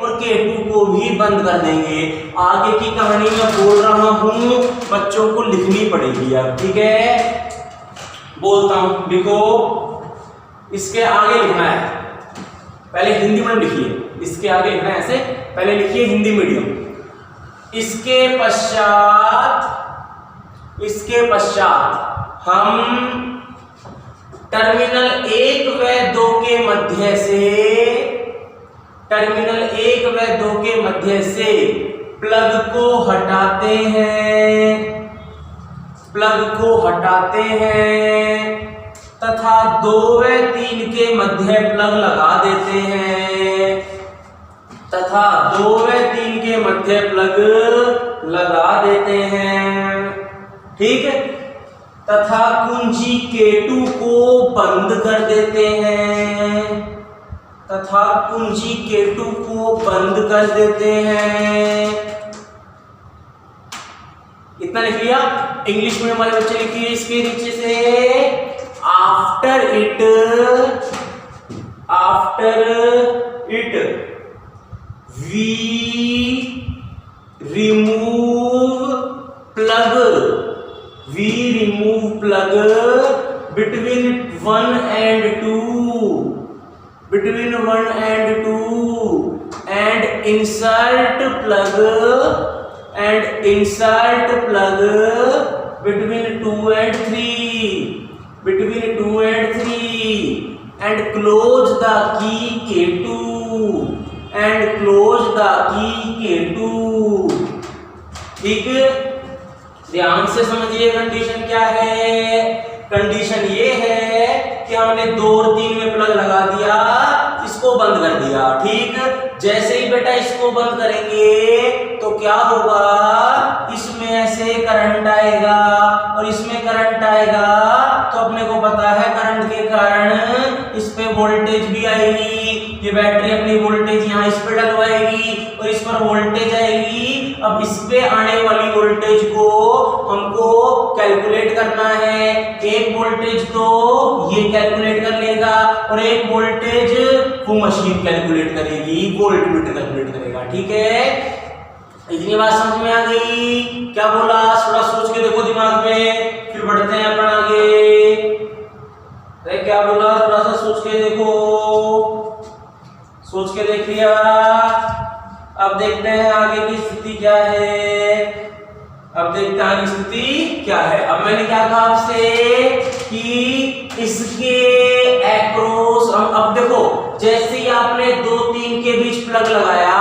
और K2 को भी बंद कर देंगे। आगे की कहानी मैं बोल रहा हूं, बच्चों को लिखनी पड़ेगी अब। ठीक है, बोलता हूं, लिखो, इसके आगे लिखना है, पहले हिंदी मीडियम लिखिए, इसके आगे लिखना है ऐसे, पहले लिखिए हिंदी मीडियम। इसके पश्चात हम टर्मिनल 1 व 2 के मध्य से प्लग को हटाते हैं तथा 2 व 3 के मध्य प्लग लगा देते हैं, ठीक है, तथा कुंजी K2 को बंद कर देते हैं, इतना लिख लिया। इंग्लिश मीडियम वाले बच्चे लिखिए इसके नीचे से, after it we remove plug between 1 and 2 and insert plug between 2 and 3 and close the key K2 ठीक है, ध्यान से समझिए कंडीशन क्या है। कंडीशन ये है कि हमने 2 और 3 में प्लग लगा दिया, इसको बंद कर दिया। ठीक, जैसे ही बेटा इसको बंद करेंगे तो क्या होगा, इसमें ऐसे करंट आएगा और इसमें करंट आएगा, तो अपने को पता है करंट के कारण इस पे वोल्टेज भी आएगी। ये बैटरी अपनी वोल्टेज यहाँ इस पे डलवाएगी और इस पर वोल्टेज आएगी। अब इस पे आने वाली वोल्टेज को हमको कैलकुलेट करना है। एक वोल्टेज तो ये कैलकुलेट कर लेगा और एक वोल्टेज वो मशीन कैलकुलेट करेगी, वोल्टमीटर कैलकुलेट करेगा। ठीक है, इतनी बात समझ में आ गई? क्या बोला थोड़ा सोच के देखो दिमाग में, फिर बढ़ते हैं अपन आगे। अरे क्या बोला थोड़ा सा सोच के देखो, सोच के देख लिया। अब देखते हैं आगे की स्थिति क्या है। अब देखते हैं आगे स्थिति क्या है। अब मैंने क्या कहा आपसे कि इसके एक्रॉस, अब देखो जैसे ही आपने 2 3 के बीच प्लग लगाया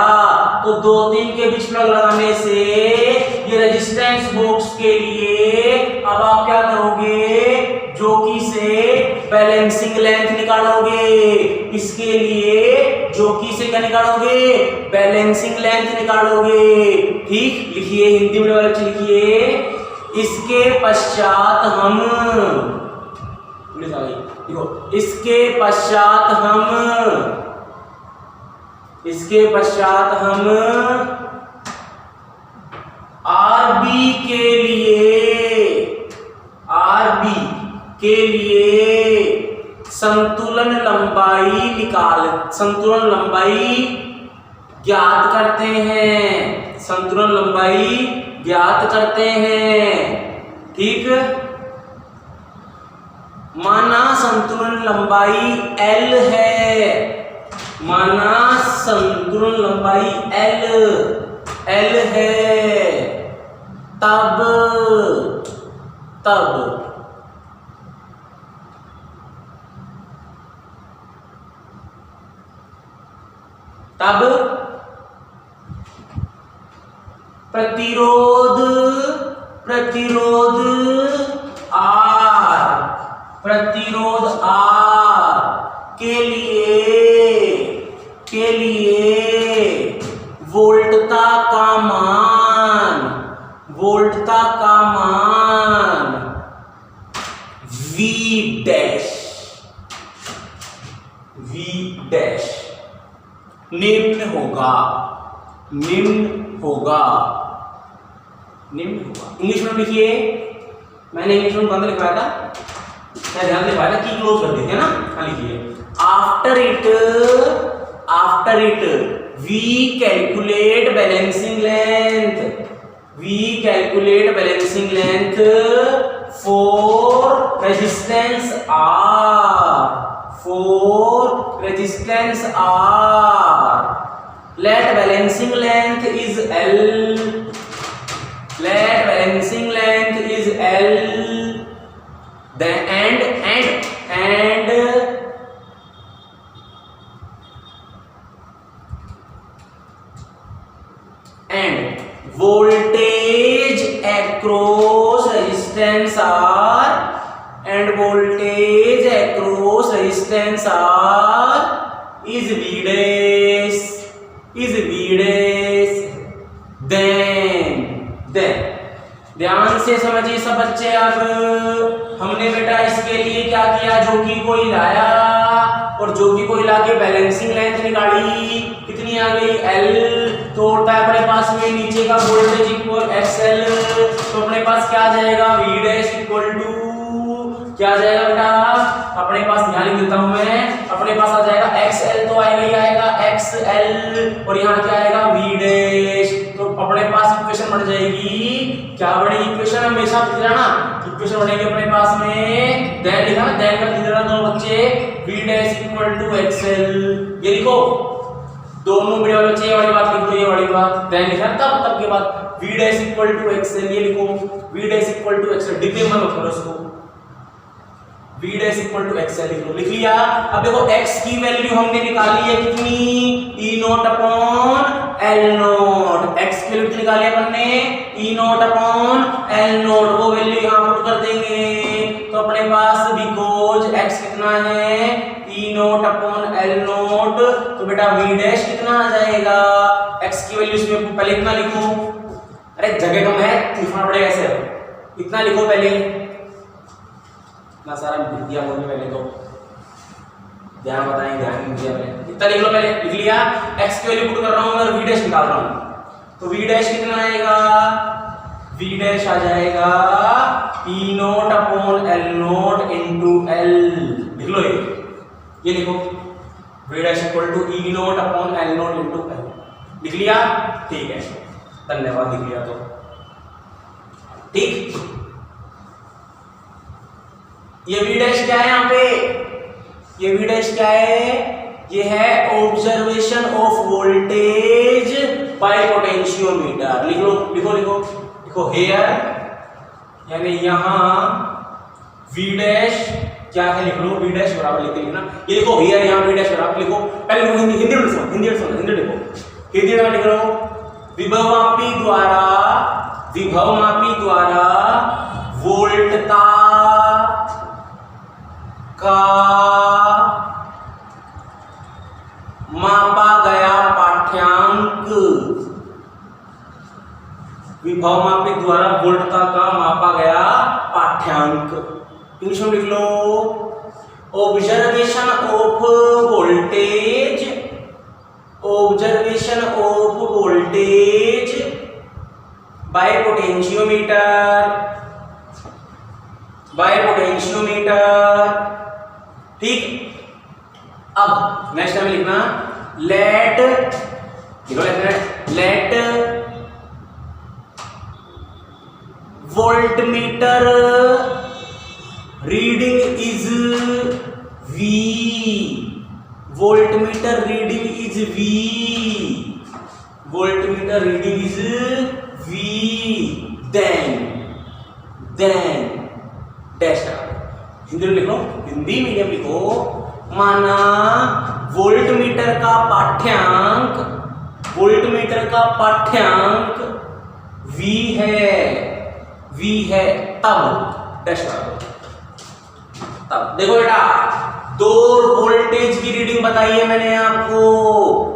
तो 2 3 के बीच प्लग लगाने से ये रेजिस्टेंस बॉक्स के लिए अब आप क्या करोगे, जोकी से बैलेंसिंग लेंथ निकालोगे। इसके लिए जोकी से क्या निकालोगे, बैलेंसिंग लेंथ निकालोगे। ठीक, लिखिए हिंदी में वाले लिखिए। इसके पश्चात हम, देखो इसके पश्चात हम आरबी के लिए संतुलन लंबाई ज्ञात करते हैं। संतुलन लंबाई ज्ञात करते हैं। ठीक, माना संतुलन लंबाई L है, माना संतुलन लंबाई L है, तब प्रतिरोध R के लिए वोल्टता का मान V डैश निम्न होगा। इंग्लिश में लिखिए, मैंने इंग्लिश में बंद लिखवाया था, मैं ध्यान लिखवाया था, की क्लोज कर देते ना। हाँ लिखिए, after it we calculate balancing length for resistance R, let balancing length is L, then and voltage across resistance R is V dash, then ध्यान से समझिए सब बच्चे। अब हमने बेटा इसके लिए क्या किया, जोकी को हिलाया और जोकी को हिला के बैलेंसिंग लेंथ निकाली। कितनी आ गई L। तो अपने पास में नीचे का वोल्टेज इक्वल XL, तो अपने पास क्या आ जाएगा, V डैश इक्वल टू क्या आ जाएगा बेटा, अपने पास ध्यान लिख देता हूं मैं, अपने पास आ जाएगा XL, तो आएगा XL और यहाँ क्या आएगा V डैश। तो अपने पास इक्वेशन बन जाएगी, क्या बनेगी इक्वेशन, हमेशा ना इक्वेशन बनेगी अपने पास में, देन लिखा ना, देन कर दीजिएगा दोनों बच्चे, V dash equal to XL। ये लिखो, दोनों बड़े वाले बच्चे ये वाली बात लिख दो, ये वाली बात देन लिखा, तब के बाद V dash equal to XL, ये लिखो V dash equal to XL, degree में मत करो इसको, V dash equal to XL लिख लो। लिख लिया। अब देखो x की वैल्यू हमने निकाली है कितनी, E naught upon L not. x की वैल्यू निकाली अपन ने E naught upon L not, वो वैल्यू यहाँ पुट कर देंगे। तो अपने पास बिकॉज x कितना है, E naught upon L not, तो बेटा V डैश कितना आ जाएगा, x की वैल्यू इसमें पहले इतना लिखो, अरे जगह कम है लिखना पड़ेगा ऐसे, इतना लिखो पहले, इतना सारा लिख दिया बोलने पहले, तो ध्यान बताएं, ध्यान दिया मैंने, इतना लिख लो पहले। लिख लिया, x की वैल्यू पुट कर रहा हूं और V डैश निकाल रहा हूं, तो V डैश कितना आएगा, V डैश आ जाएगा E naught upon L naught into L। लिख लो ये लिखो, V dash equal to E naught upon L naught into L। लिख लिया, ठीक है। धन्यवाद लिख लिया तो ठीक। ये वी डैश क्या है यहाँ पे, ये वी डैश क्या है, ये है observation of voltage by potentiometer. लिख लो लिखो लिखो लिखो हेयर, यानी यहां वी डैश क्या है, लिख लो वी डैश बराबर लिख के लिखना, ये लिखो हियर, यहां वी डैश बराबर लिखो, पहले लिखो हिंदी हिंदी में लिखो, हिंदी लिखो, हिंदी में लिख लो, विभव मापी द्वारा वोल्टता का मापा गया पाठ्यांक, विभव मापी द्वारा वोल्टता का मापा गया पाठ्यांक। इंग्लिश में लिख लो, observation of voltage, observation of voltage by potentiometer, by potentiometer ठीक। अब नेक्स्ट टाइम लिखना, let voltmeter reading is V, voltmeter reading is V, voltmeter reading is V, then dash Hindi में लिखो, हिंदी मीडियम लिखो, माना वोल्टमीटर का पाठ्यांक, वोल्टमीटर का पाठ्यांक V है तब डैश करो। तब देखो बेटा, दो वोल्टेज की रीडिंग बताई है मैंने आपको,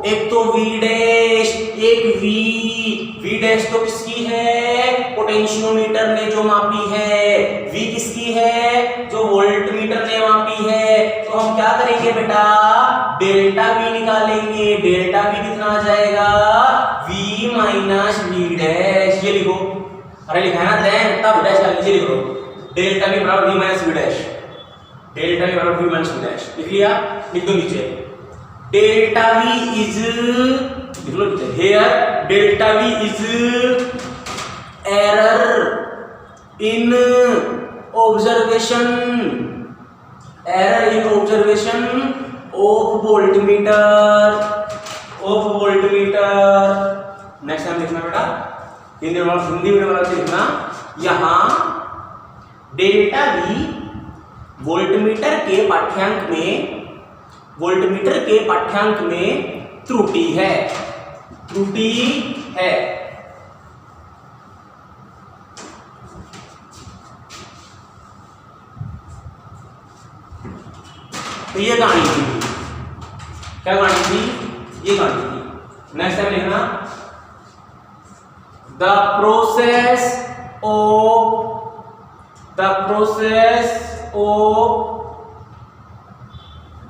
एक तो V डैश, एक V डैश तो किसकी है, पोटेंशियोमीटर ने जो मापी है, V किसकी है, जो वोल्टमीटर ने मापी है। तो हम क्या करेंगे बेटा, डेल्टा V निकालेंगे, डेल्टा V कितना आ जाएगा, V माइनस V डैश, ये लिखो, अरे लिखा है ना, देन तब डैश का नीचे लिखो, डेल्टा V बराबर V minus V dash, delta V बराबर V माइनस V डैश, लिख लिया, लिख दो नीचे, डेल्टा V इज, लिख लो here, delta V is error in observation, error in observation of voltmeter, of voltmeter. Next time लिखना बेटा, हिंदी में लिखना, यहां डेल्टा V वोल्टमीटर के पाठ्यांक में, वोल्टमीटर के पाठ्यांक में त्रुटि है, त्रुटि है। तो ये कहानी थी, क्या कहानी थी, ये कहानी थी। नेक्स्ट टाइम लिखना, the process of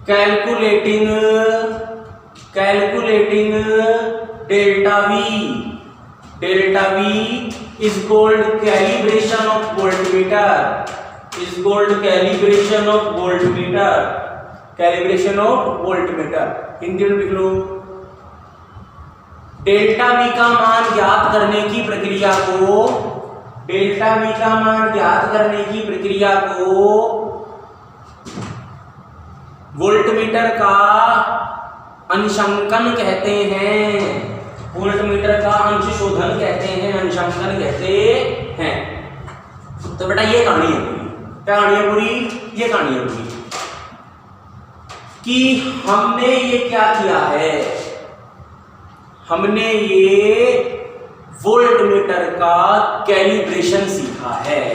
calculating delta V is called calibration of voltmeter, is called calibration of voltmeter, calibration of voltmeter। Hindi में लिख लो, डेल्टा V का मान ज्ञात करने की प्रक्रिया को, डेल्टा V का मान ज्ञात करने की प्रक्रिया को वोल्टमीटर का अंशांकन कहते हैं, वोल्टमीटर का अंशशोधन कहते हैं, अंशांकन कहते हैं। तो बेटा ये कहानी है पूरी, क्या कहानी है पूरी, ये कहानी है पूरी कि हमने ये क्या किया है, हमने ये वोल्टमीटर का कैलिब्रेशन सीखा है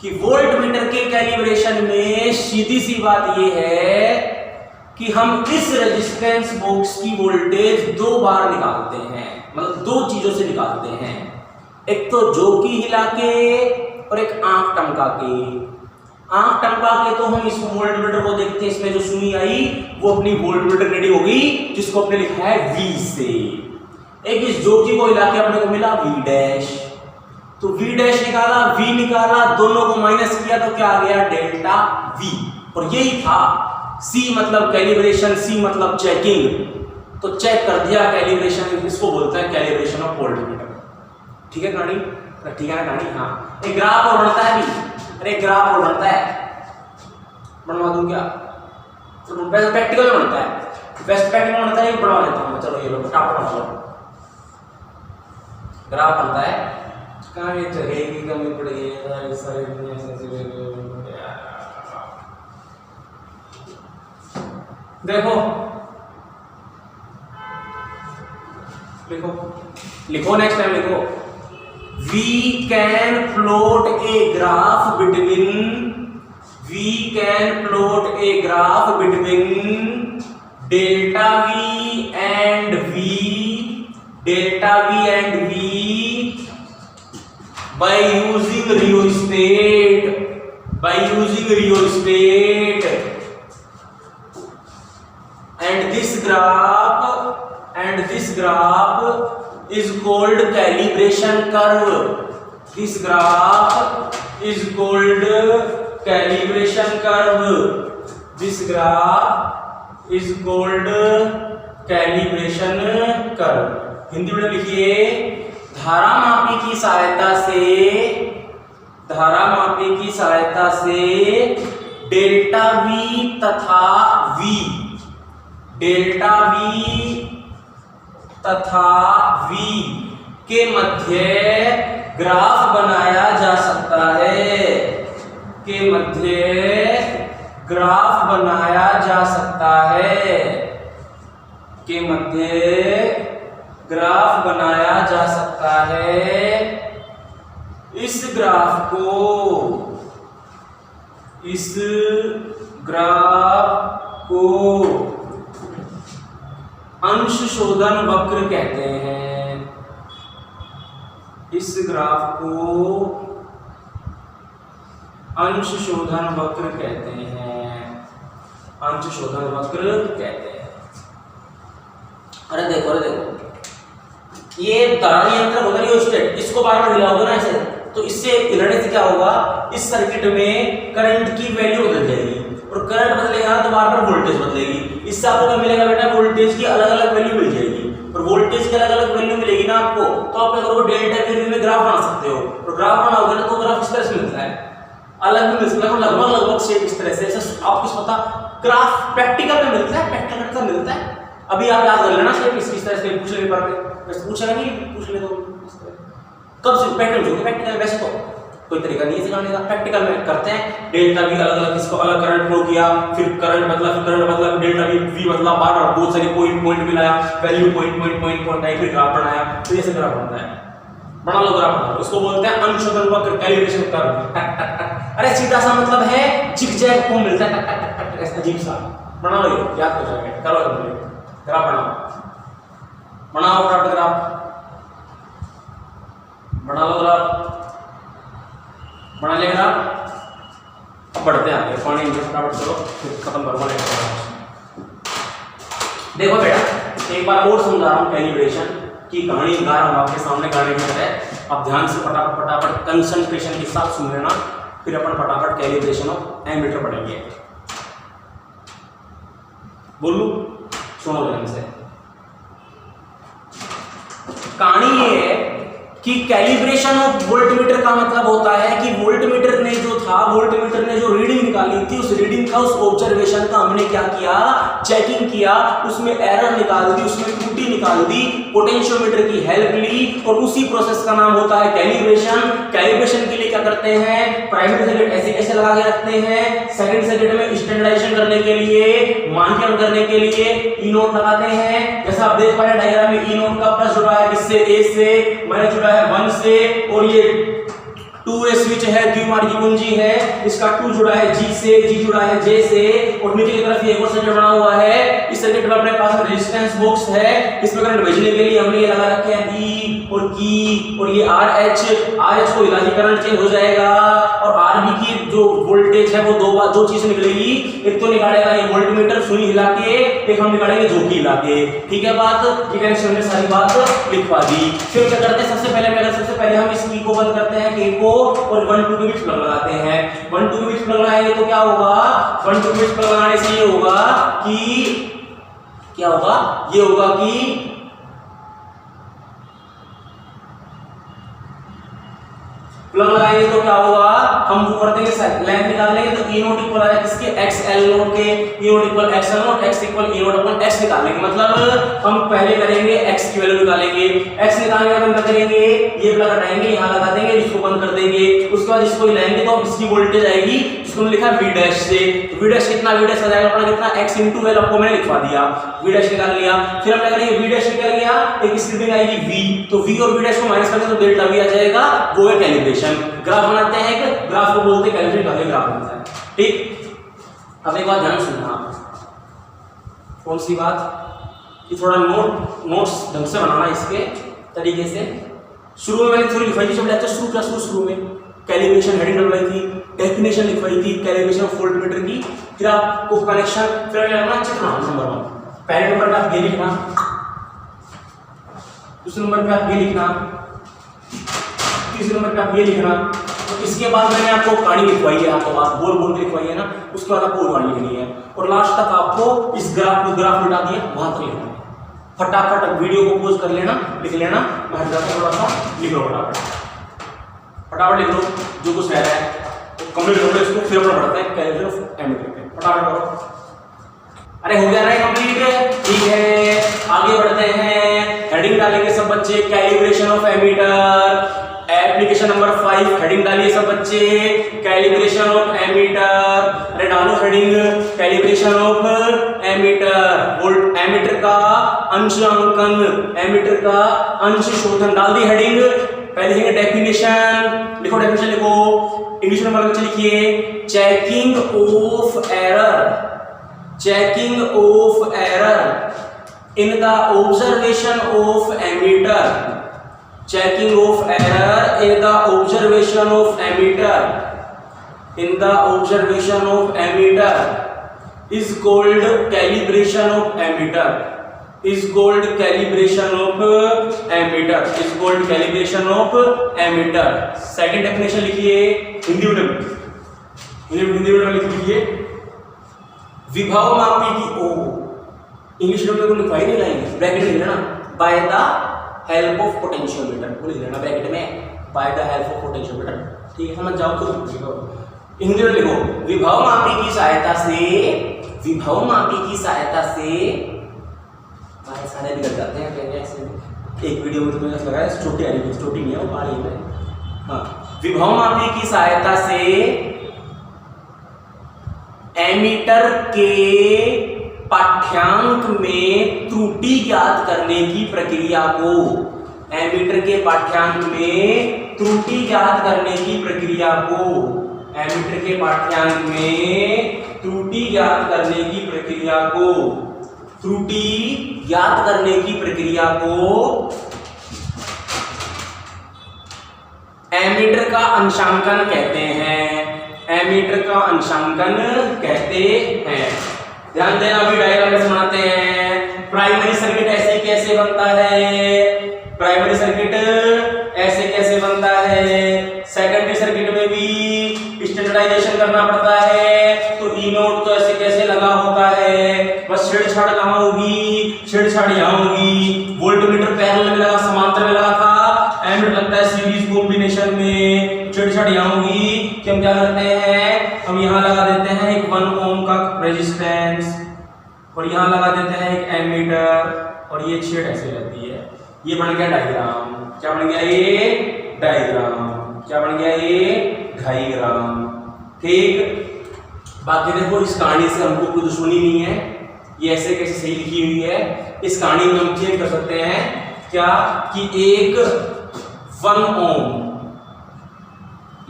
कि वोल्टमीटर के कैलिब्रेशन में सीधी सी बात ये है कि हम इस रेजिस्टेंस बॉक्स की वोल्टेज दो बार निकालते हैं, मतलब दो चीजों से निकालते हैं, एक तो जोकी हिला के और एक आंख टमका के। आंख टमका के तो हम इस वोल्टमीटर को देखते हैं, इसमें जो सुई आई वो अपनी वोल्टमीटर रीडिंग हो गई, जिसको अपने लिखा है V से। एक इस जोकी को हिला के अपने को मिला V डैश, तो V डैश निकाला, V निकाला, दोनों को माइनस किया तो क्या आ गया, डेल्टा V। और यही था, C मतलब कैलिब्रेशन, C मतलब चेकिंग, तो चेक कर दिया कैलिब्रेशन, इसको बोलते हैं कैलिब्रेशन ऑफ वोल्टमीटर। ठीक है कहानी, ठीक है ना कहानी। हाँ एक ग्राफ और बनता है अभी, अरे ग्राफ और बनता है, बनवा दूं क्या? तो वैसे प्रैक्टिकल में बनता है, वैसे प्रैक्टिकल बनता है, बनवा लेता हूँ। चलो ये लो फटाफट बना लो। ग्राफ बनता है, कहाँ ये जगह की कमी पड़ गई है सारी दुनिया से। देखो लिखो लिखो नेक्स्ट टाइम लिखो, we can plot a graph between, we can plot a graph between delta V and V, delta V and V by using rheostat, by using rheostat, and this graph is called calibration curve. This graph is called calibration curve. This graph is called calibration curve. Hindi में लिखिए, धारामापी की सहायता से delta we तथा we, delta we तथा we के मध्य graph बनाया जा सकता है, के मध्य ग्राफ बनाया जा सकता है, के मध्य ग्राफ बनाया जा सकता है। इस ग्राफ को अंश शोधन वक्र कहते हैं। इस ग्राफ को अंश शोधन वक्र कहते हैं, अंश शोधन वक्र कहते हैं। अरे देखो ये धारा नियंत्रक होगा रियोस्टेट, इसको बार बार हिलाओगे ना ऐसे, तो इससे हिलाने से क्या होगा, इस सर्किट में करंट की वैल्यू बदल जाएगी, और करंट बदलेगा तो बार बार वोल्टेज बदलेगी। इससे आपको क्या मिलेगा बेटा, वोल्टेज की अलग अलग वैल्यू मिल जाएगी, और वोल्टेज की अलग अलग वैल्यू मिलेगी ना आपको, तो आप क्या करोगे, डेल्टा के में ग्राफ बना सकते हो, और ग्राफ बनाओगे ना तो ग्राफ इस तरह से मिलता है, अलग भी मिलता है, लगभग शेप इस तरह से। आपको पता ग्राफ प्रैक्टिकल में मिलता है, प्रैक्टिकल में मिलता है। अभी आप याद कर लेना शेप इस तरह से पूछ ले पेपर में, वैसे पूछेगा नहीं, पूछ ले तो कब से प्रैक्टिकल होगा, प्रैक्टिकल वैसे तो कोई तरीका नहीं है सिखाने का, प्रैक्टिकल में करते हैं। डेल्टा वी अलग अलग, इसको अलग करंट फ्लो किया, फिर करंट बदला, फिर डेल्टा वी बदला, बार बार बहुत सारे पॉइंट मिलाया, वैल्यू पॉइंट आई, फिर ग्राफ बनाया, तो ऐसे ग्राफ बनता है। बना लो ग्राफ, बना लो, उसको बोलते हैं अंशोधन वक्र, कैलिब्रेशन कर्व। अरे सीधा सा मतलब है जिगजैग फॉर्म मिलता है, ऐसा अजीब सा। बना लो, याद हो जाएगा, करो ग्राफ बनाओ ग्राफ, बना लो ग्राफ, बना लिया ग्राफ। अब बढ़ते हैं आगे, पानी फटाफट करो, फिर खत्म करो। देखो बेटा एक बार और समझा रहा हूँ कैलिब्रेशन की कहानी गा रहा हूँ आपके सामने, गाने में है। अब ध्यान से फटाफट कंसंट्रेशन के साथ सुन लेना, फिर अपन फटाफट कैलिब्रेशन ऑफ एमीटर पढ़ेंगे। बोलू, सुनो ध्यान से। कहानी ये है कि कैलिब्रेशन ऑफ वोल्टमीटर का मतलब होता है कि वोल्टमीटर ने जो था, वोल्टमीटर ने जो रीडिंग निकाली थी, उस रीडिंग का, उस ऑब्जर्वेशन का हमने क्या किया, चेकिंग किया, उसमें एरर निकाल दी, उसमें त्रुटि निकाल दी, पोटेंशियोमीटर की हेल्प ली, और उसी प्रोसेस का नाम होता है कैलिब्रेशन। कैलिब्रेशन के लिए क्या करते हैं, प्राइमरी सर्किट ऐसे ऐसे लगा के रखते हैं, सेकंड सर्किट में स्टैंडर्डाइजेशन करने के लिए, मानकीकरण करने के लिए ई नोट लगाते हैं। जैसा आप देख पा रहे हैं डायग्राम में, ई नोट का प्लस जुड़ा है किससे, ए से, माइनस जुड़ा है 1 से, और ये 2A स्विच है, द्विमार्गी कुंजी है, इसका 2 जुड़ा है G से, G जुड़ा है J से, और नीचे की तरफ ये एक और सर्किट बना हुआ है। इस सर्किट में अपने पास रेजिस्टेंस बॉक्स है, इसमें करंट भेजने के लिए हमने ये लगा रखे हैं E और की, और ये RH को हिला के करंट चेंज हो जाएगा, और RB की जो वोल्टेज है वो दो चीज निकलेगी, एक तो निकालेगा ये वोल्टमीटर सुई हिला के, एक हम निकालेंगे झोंकी हिला के। ठीक है बात, ठीक है, हमने सारी बात लिखवा दी। फिर क्या करते हैं, सबसे पहले हम इस की को बंद करते हैं, के को, और 1 2 के बीच प्लग लगाते हैं। 1 2 के बीच प्लग लगाएंगे तो क्या होगा, 1 2 के बीच प्लग लगाने से ये होगा कि क्या होगा, ये होगा कि प्लग लगाएंगे तो क्या होगा, हम वो कर देंगे लेंथ निकाल लेंगे तो E नोट इक्वल आएगा किसके, XL नोट के, E naught equal XL naught, X equal E naught अपन X निकाल लेंगे। मतलब हम पहले करेंगे X की वैल्यू निकालेंगे, X निकालने के बाद हम क्या करेंगे, ये प्लग हटाएंगे, यहाँ लगा देंगे, इसको बंद कर देंगे, उसके बाद इसको हिलाएंगे तो इसकी वोल्टेज आएगी जिसको हमने लिखा V डैश से। तो V डैश कितना, V डैश आ जाएगा अपना कितना, X * L, आपको मैंने लिखवा दिया, V डैश निकाल लिया। फिर हम क्या करेंगे, V डैश निकल गया, एक स्क्रिप्टिंग आएगी V, तो V और V डैश को माइनस करते हैं तो डेल्टा V आ जाएगा, वो है कैलिब्रेशन। ग्राफ बनाते हैं, एक ग्राफ को बोलते हैं कैलिब्रेशन का ग्राफ बनता है, ठीक। अब एक बात ध्यान सुनना, कौन सी बात कि थोड़ा नोट्स ढंग से बनाना इसके तरीके से। शुरू में मैंने थोड़ी लिखवाई थी, जब लेक्चर शुरू में कैलिब्रेशन हेडिंग डलवाई थी, डेफिनेशन लिखवाई थी कैलिब्रेशन ऑफ वोल्टमीटर की, फिर आपको कनेक्शन, फिर लगाना चित्र नंबर 1, पहले नंबर पे आप ये लिखना, दूसरे नंबर पे आप ये लिखना, तीसरे नंबर पे आप ये लिखना। तो इसके बाद मैंने आपको कहानी लिखवाई है, आपको बात बोल के लिखवाई है ना, उसके बाद आपको कहानी लिखनी है और लास्ट तक आपको इस ग्राफ मिटा दिया वहां तक लिखना है। फटाफट वीडियो को पॉज कर लेना, लिख लेना, मैं हट जाता हूं थोड़ा सा, लिख लो फटाफट लिख लो जो कुछ रह रहा है कंप्लीट कर लो इसको, फिर अपना बढ़ते हैं कैलिब्रेशन ऑफ एमीटर, फटाफट करो। अरे हो गया ना कंप्लीट, ठीक है आगे बढ़ते हैं। हेडिंग डालेंगे सब बच्चे, calibration of ammeter, application number 5, heading डालिए सब बच्चे, कैलिब्रेशन ऑफ एमीटर। अरे डालो heading, calibration of ammeter, volt ammeter का अंशांकन, एमीटर का अंश शोधन, डाल दी हेडिंग। पहले लिखेंगे डेफिनेशन, लिखो डेफिनेशन लिखो, इंग्लिश में बच्चे लिखिए checking of error, checking of error in the observation of ammeter, checking of error in the observation of emitter, in the observation of emitter is called calibration of emitter, is called calibration of emitter, is called calibration of emitter। Second definition लिखिए हिंदी में लिख लीजिए, विभव मापी की ओ, English में को लिखवाई नहीं लाएंगे, ब्रैकेट में लेना, by the help of potentiometer, वो लिख लेना ब्रैकेट में, by the help of potentiometer, ठीक है समझ जाओ खुद। हिंदी में लिखो, विभव मापी की सहायता से, विभव मापी की सहायता से, भाई सारे बिगड़ जाते हैं कहीं ऐसे, एक वीडियो में तुम्हें लगाया छोटी आ रही, छोटी नहीं है वो आ रही है, हाँ। विभव मापी की सहायता से एमीटर के पाठ्यांक में त्रुटि ज्ञात करने की प्रक्रिया को, एमीटर के पाठ्यांक में त्रुटि ज्ञात करने की प्रक्रिया को, एमीटर के पाठ्यांक में त्रुटि ज्ञात करने की प्रक्रिया को, त्रुटि ज्ञात करने की प्रक्रिया को एमीटर का अंशांकन कहते हैं, एमीटर का अंशांकन कहते हैं। ध्यान देना, अभी डायग्राम में बनाते हैं। प्राइमरी सर्किट ऐसे कैसे बनता है, प्राइमरी सर्किट ऐसे कैसे बनता है, सेकेंडरी सर्किट में भी स्टैंडर्डाइजेशन करना पड़ता है, तो ई नोट तो ऐसे कैसे लगा होता है, बस छेड़छाड़ कहाँ होगी, छेड़छाड़ यहाँ होगी। वोल्टमीटर पैरेलल में लगा, समांतर में लगा था, एमीटर लगता है सीरीज कॉम्बिनेशन में, छेड़छाड़ यहाँ होगी कि हम क्या करते हैं, हम यहाँ लगा देते हैं एक 1 ओम का रेजिस्टेंस और यहाँ लगा देते हैं एक एमीटर और ये छेड़ ऐसे लगती है। ये बन गया डायग्राम, क्या बन गया ये डायग्राम, क्या बन गया ये डायग्राम, ठीक। बाकी देखो इस कहानी से हमको कोई दुश्मनी नहीं है, ये ऐसे कैसे सही लिखी हुई है। इस कहानी में हम चेंज कर सकते हैं क्या कि एक 1 ओम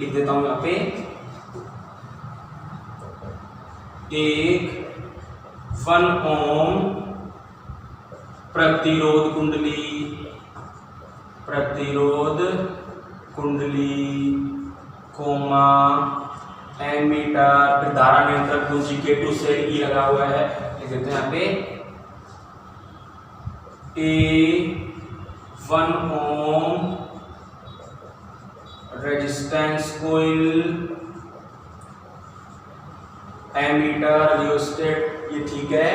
लिख देता हूं यहाँ पे, एक 1 ओम प्रतिरोध कुंडली कोमा एमीटर, फिर धारा नियंत्रक कुंजी K2 से ई लगा हुआ है, लिख देते हैं यहाँ पे A1 ohm resistance coil ammeter rheostat, ये ठीक है,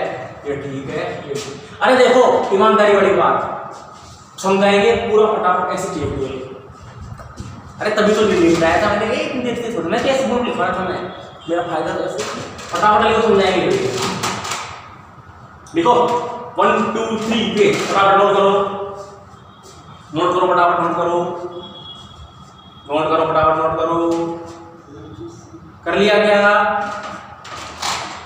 ये ठीक है, ये ठीक। अरे देखो ईमानदारी वाली बात समझाएंगे पूरा फटाफट ऐसे चेक हुए। अरे तभी तो नहीं बताया था मैंने, एक देखते थोड़ी ना कैसे बोर्ड लिखवा था मैं, मेरा फायदा तो ऐसे फटाफट लिखो, समझाएंगे। लिखो 1 2 3 पे फटाफट नोट करो, नोट करो फटाफट, नोट करो, नोट करो फटाफट, नोट करो। कर लिया क्या?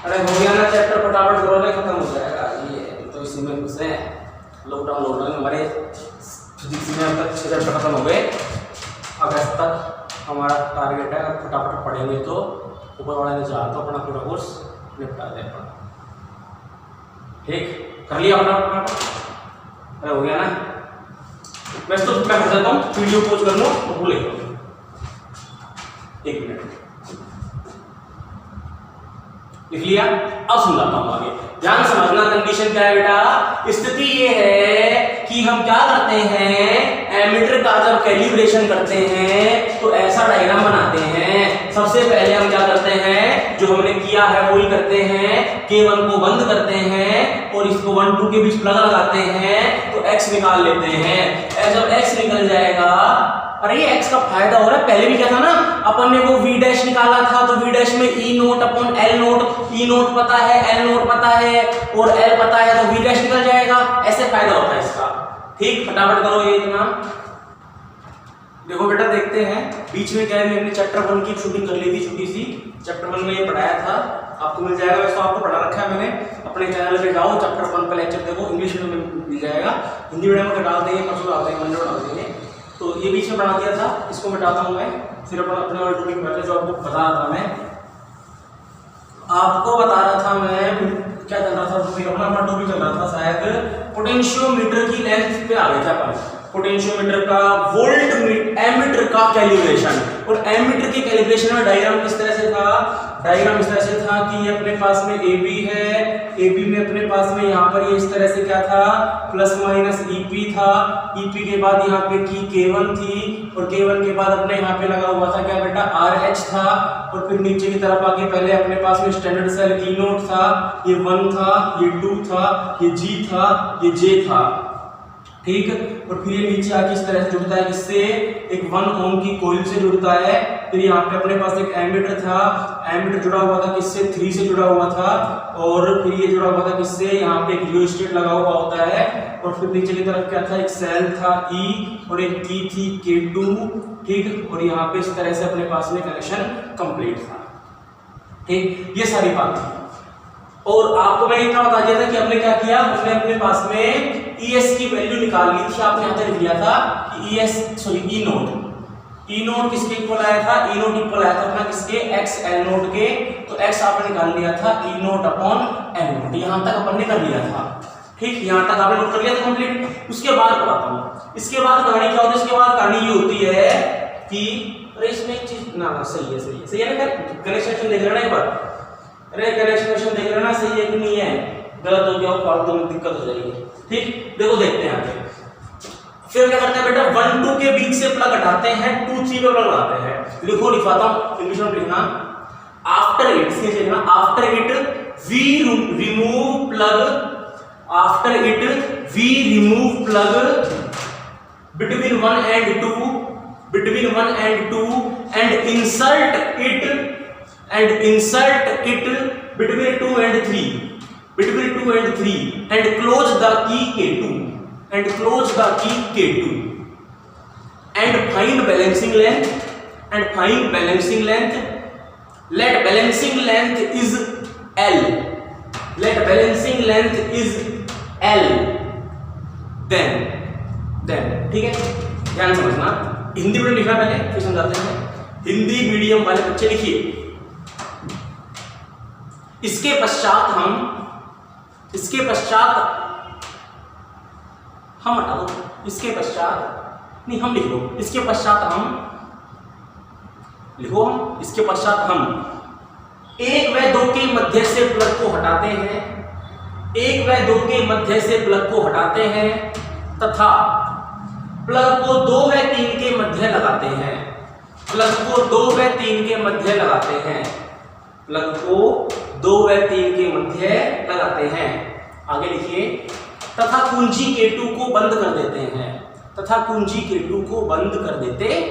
अरे हो गया ना चैप्टर, फटाफट करो ना, खत्म हो जाएगा। ये तो इसी में घुसे लॉकडाउन लॉकडाउन हमारे फिजिक्स में अब तक 6 चैप्टर खत्म हो गए। अगस्त तक हमारा टारगेट है, अगर फटाफट पढ़ेंगे तो ऊपर वाले ने चाहा तो अपना पूरा कोर्स निपटा दे अपना। ठीक, कर लिया अपना? अरे हो गया ना? मैं तो मैं कर देता हूँ, वीडियो पोस्ट कर लो तो भूले 1 मिनट लिख लिया। अब समझाता हूँ आगे, ध्यान समझना। कंडीशन क्या है बेटा? स्थिति ये है कि हम क्या करते हैं, एमीटर का जब कैलिब्रेशन करते हैं तो ऐसा डायग्राम बनाते हैं। सबसे पहले हम क्या करते हैं, जो हमने किया है वही करते हैं, K1 को बंद करते हैं और इसको 1 2 के बीच प्लग लगाते हैं तो x निकाल लेते हैं। जब x निकल जाएगा, अरे ये x का फायदा हो रहा है, पहले भी क्या था ना, अपन ने वो v डैश निकाला था तो v डैश में E naught upon L note, E note पता है, L नोट पता है और L पता है तो v डैश निकल जाएगा। ऐसे फायदा होता है इसका। ठीक, फटाफट करो ये इतना। देखो बेटा देखते हैं बीच में क्या है, हमने चैप्टर 1 की शूटिंग कर ली थी छोटी सी, चैप्टर 1 में ये पढ़ाया था, आपको मिल जाएगा। वैसे आपको पढ़ा रखा है मैंने, अपने चैनल पे जाओ चैप्टर 1 का लेक्चर देखो, इंग्लिश में मिल जाएगा, हिंदी मीडियम में डाल देंगे, परसों डाल देंगे, मंडे डाल देंगे। तो ये बीच में पढ़ा दिया था, इसको मिटाता हूँ मैं, फिर अपने वाले टॉपिक में जो आपको बता रहा था मैं, आपको बता रहा था मैं क्या चल रहा था, अपना टॉपिक चल रहा था शायद पोटेंशियोमीटर की लेंथ पे आ गए थे अपन। पोटेंशियोमीटर का वोल्ट एमीटर का कैलिब्रेशन, और एमीटर के कैलिब्रेशन में डायग्राम किस तरह से था, डायग्राम इस तरह से था कि ये अपने पास में AB है, AB में अपने पास में यहाँ पर ये इस तरह से क्या था, प्लस माइनस EP था, EP के बाद यहाँ पे की K1 थी और K1 के बाद अपने यहाँ पे लगा हुआ था क्या बेटा, RH था, और फिर नीचे की तरफ आके पहले अपने पास में स्टैंडर्ड सेल E नोट था, ये 1 था, ये 2 था, ये G था, ये J था। ठीक, और फिर ये नीचे आके इस तरह से जुड़ता है, किससे, एक 1 ओम की कॉइल से जुड़ता है। फिर यहाँ पे अपने पास एक एमीटर था, एमीटर जुड़ा हुआ था किससे, 3 से जुड़ा हुआ था, और फिर ये जुड़ा हुआ था किससे, यहाँ पे एक रियोस्टेट लगा हुआ होता है, और फिर नीचे की तरफ क्या था, एक सेल था E और एक की थी K2। ठीक, और यहाँ पे इस तरह से अपने पास में कनेक्शन कंप्लीट था। ठीक, ये सारी बात थी। और आपको मैंने इतना बता दिया था कि हमने क्या किया, हमने अपने पास में ES की वैल्यू निकाल ली थी, आपने यहाँ तक लिया था कि E नोट किसके इक्वल आया था, E नोट इक्वल आया था अपना किसके, XL नोट के, तो X आपने निकाल लिया था E naught upon L note, यहाँ तक अपन ने कर लिया था। ठीक, यहाँ तक आपने नोट कर लिया था कंप्लीट। उसके बाद बताता हूँ, इसके बाद कहानी क्या होती है, इसके बाद कहानी ये होती है कि अरे इसमें एक चीज ना सही है ना, कनेक्शन देख लेना एक बार, अरे कनेक्शन देख लेना सही है कि नहीं है, गलत हो गया फालतू में दिक्कत हो जाएगी। ठीक, देखो देखते हैं आगे। फिर क्या करते हैं बेटा, 1 2 के बीच से प्लग हटाते हैं, 2 3 पे प्लग लगाते हैं। लिखो, लिखवाता हूं, इंग्लिश में लिखना, आफ्टर इट, इसके लिखना, after it we remove plug, after it we remove plug between 1 and 2 and insert it between 2 and 3 and close the key K2 and find balancing length, let balancing length is L, then ठीक है, ध्यान समझना, Hindi medium लिखना पहले फिर समझाते हैं। Hindi medium वाले बच्चे लिखिए, इसके पश्चात हम हटा दो, इसके पश्चात नहीं हम लिख लो, इसके पश्चात हम 1 व 2 के मध्य से प्लग को हटाते हैं, तथा प्लग को 2 व 3 के मध्य लगाते हैं, आगे लिखिए, तथा कुंजी K2 को बंद कर देते हैं,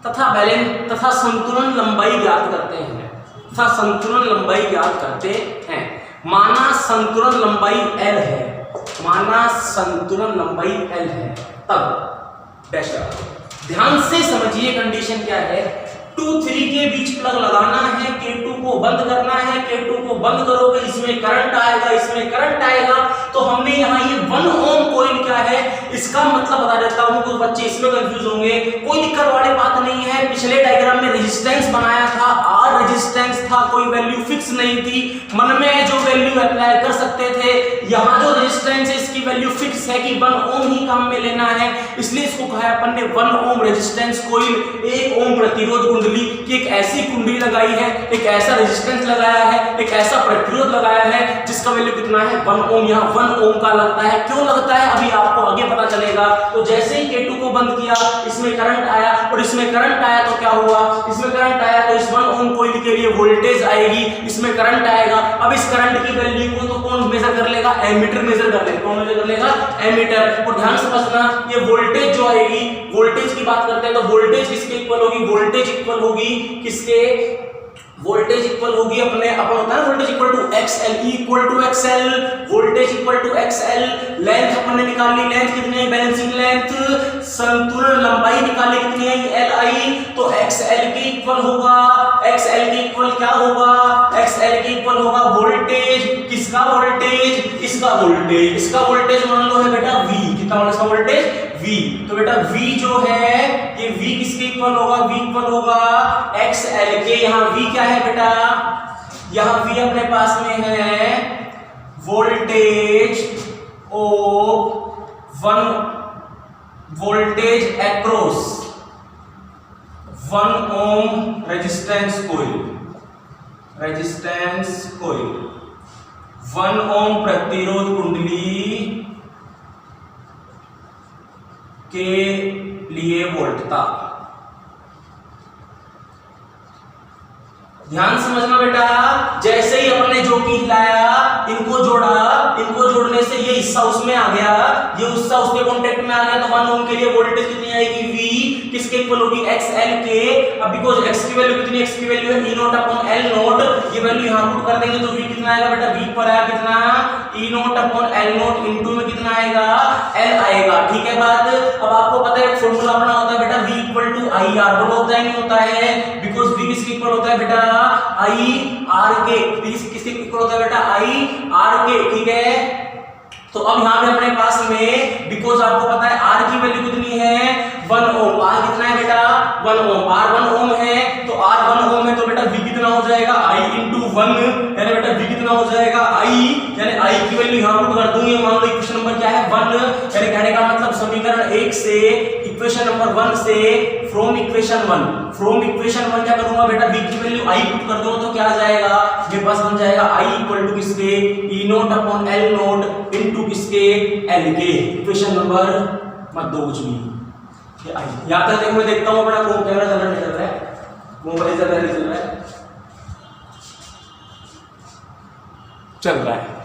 तथा बैलेंस तथा संतुलन लंबाई ज्ञात करते हैं, तथा संतुलन लंबाई ज्ञात करते हैं। माना संतुलन लंबाई L है, माना संतुलन लंबाई L है, तब डैश ध्यान से समझिए कंडीशन क्या है। 2 3 के बीच प्लग लगाना है, K2 को बंद करना है, K2 को बंद करोगे इसमें करंट आएगा, इसमें करंट आएगा। तो हमने यहाँ ये 1 ओम कॉइल क्या है इसका मतलब बता देता हूँ, कुछ बच्चे इसमें कंफ्यूज होंगे। कोई दिक्कत वाली बात नहीं है, पिछले डायग्राम में रेजिस्टेंस बनाया था, R रेजिस्टेंस था, कोई वैल्यू फिक्स नहीं थी, मन में जो वैल्यू अप्लाई कर सकते थे। यहाँ जो रेजिस्टेंस है इसकी वैल्यू फिक्स है कि 1 ओम ही काम में लेना है, इसलिए इसको कहा है अपन ने 1 ओम रेजिस्टेंस कॉइल, 1 ओम प्रतिरोध कुंडली की एक ऐसी कुंडली लगाई है, एक ऐसा रेजिस्टेंस लगाया है, एक ऐसा प्रतिरोध लगाया है जिसका वैल्यू कितना है 1 ओम। यहाँ 1 ओम का लगता है, क्यों लगता है अभी आपको आगे पता चलेगा। तो जैसे ही K2 को बंद किया इसमें करंट आया, और इसमें करंट आया तो क्या हुआ, इसमें करंट आया तो इस 1 ओम कॉइल के लिए वोल्टेज आएगी, इसमें करंट आएगा। अब इस करंट की वैल्यू को तो कौन मेजर कर लेगा, एमीटर मेजर कर लेगा। कौन मेजर कर लेगा, एमीटर। और ध्यान समझना ये वोल्टेज जो आएगी, वोल्टेज की बात करते हैं तो वोल्टेज किसके इक्वल होगी, वोल्टेज इक्वल होगी किसके, वोल्टेज इक्वल होगी अपने अपन होता है voltage equal to XL, equal to XL, voltage equal to XL। Length अपन ने निकाल ली, लेंथ कितनी है, बैलेंसिंग लेंथ, संतुलन लंबाई निकाली कितनी है LI, तो XL के इक्वल होगा, XL के इक्वल क्या होगा, XL के इक्वल होगा वोल्टेज, किसका वोल्टेज, इसका वोल्टेज, इसका वोल्टेज मान लो है बेटा V, कितना होगा इसका वोल्टेज V। तो बेटा V जो है ये V किसके इक्वल होगा, V इक्वल होगा XL के। यहाँ V क्या है बेटा, यहाँ V अपने पास में है voltage of 1 voltage across 1 ohm resistance coil, resistance coil 1 ओम प्रतिरोध कुंडली के लिए वोल्टता। ध्यान समझना बेटा, जैसे ही अपने जो की हिलाया, इनको जोड़ा, इनको जोड़ने से ये हिस्सा उसमें आ गया, ये हिस्सा उसके कांटेक्ट में आ गया, तो 1 ओम के लिए वोल्टेज कितनी आएगी V, किसके इक्वल होगी XL के। अब बिकॉज़ X की वैल्यू कितनी, X की वैल्यू है E naught upon L not, ये वैल्यू यहां पुट कर देंगे तो V कितना आएगा बेटा, V पर आया कितना E naught upon L naught into में कितना आएगा L आएगा। ठीक है बात। अब आपको पता है एक फार्मूला अपना होता है बेटा V equal to I R, बोलो होता है नहीं होता है, बिकॉज़ V किसके इक्वल होता है बेटा I R के, किसके इक्वल होता है बेटा I R के। ठीक है, तो अब यहाँ पे अपने पास में बिकॉज आपको पता है R की वैल्यू कितनी है 1 ओम, R कितना है बेटा 1 ओम, R 1 ओम है तो R 1 ओम है तो बेटा V कितना हो जाएगा I इंटू 1, यानी बेटा V कितना हो जाएगा I, यानी I की वैल्यू यहाँ पुट कर दूंगी। मान लो इक्वेशन नंबर क्या है 1, यानी कहने का मतलब समीकरण 1 से इक्वेशन नंबर 1 से फ्रॉम इक्वेशन 1 क्या करूंगा बेटा V की वैल्यू I पुट कर दूंगा तो क्या आ जाएगा, मेरे पास बन जाएगा I इक्वल टू किसके E naught upon L note into किसके L के। इक्वेशन नंबर मत दो कुछ भी, यहाँ तक देखो, मैं देखता हूँ अपना कौन कैमरा चल रहा है नहीं चल रहा है, मोबाइल चल रहा है नहीं चल रहा है, चल रहा है।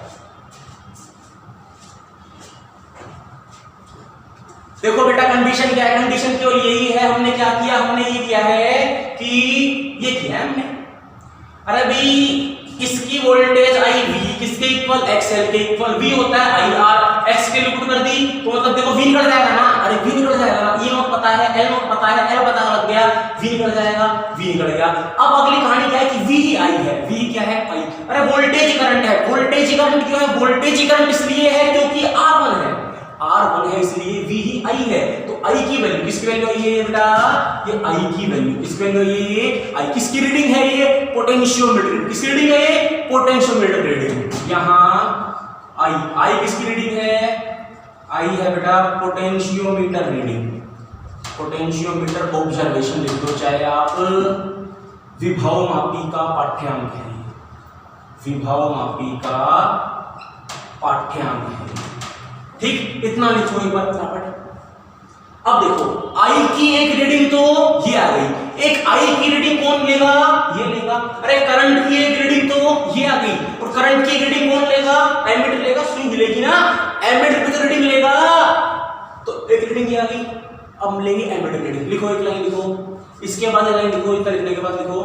देखो बेटा कंडीशन क्या है, कंडीशन केवल यही है, हमने क्या किया, हमने ये किया है कि ये किया है हमने, अरे भाई इसकी वोल्टेज I V किसके इक्वल XL के इक्वल, V होता है I R, X के लिए पुट कर दी तो मतलब देखो V निकल जाएगा ना, अरे V निकल जाएगा ना, E नोट पता है L नोट पता है, L पता लग गया, V निकल जाएगा, V निकल गया। अब अगली कहानी क्या है कि V ही I है, V क्या है I, अरे वोल्टेज करंट है, वोल्टेज करंट क्यों है, वोल्टेज करंट इसलिए है क्योंकि R1 है, R1 है इसलिए V ही I है, तो I की वैल्यू किसकी वैल्यू आई है बेटा, ये I की वैल्यू किसकी वैल्यू ये I, किसकी रीडिंग है ये पोटेंशियोमीटर, किसकी रीडिंग है ये पोटेंशियोमीटर रीडिंग। यहाँ I किसकी रीडिंग है, I है बेटा पोटेंशियोमीटर रीडिंग, पोटेंशियोमीटर ऑब्जर्वेशन लिख दो, चाहे आप विभव मापी का पाठ्यांक है, विभव मापी का पाठ्यांक है। ठीक, इतना लिखो एक बार फटाफट। अब देखो I की एक रीडिंग तो ये आ गई, एक I की रीडिंग कौन लेगा, ये लेगा, अरे करंट की एक रीडिंग तो ये आ गई, और करंट की रीडिंग कौन लेगा, एमीटर लेगा, स्विंग लेगी ना, एमीटर की रीडिंग लेगा, तो एक रीडिंग ये आ गई। अब लेंगे एमीटर रीडिंग, लिखो एक लाइन लिखो, इसके बाद लाइन लिखो, इतना लिखने के बाद लिखो,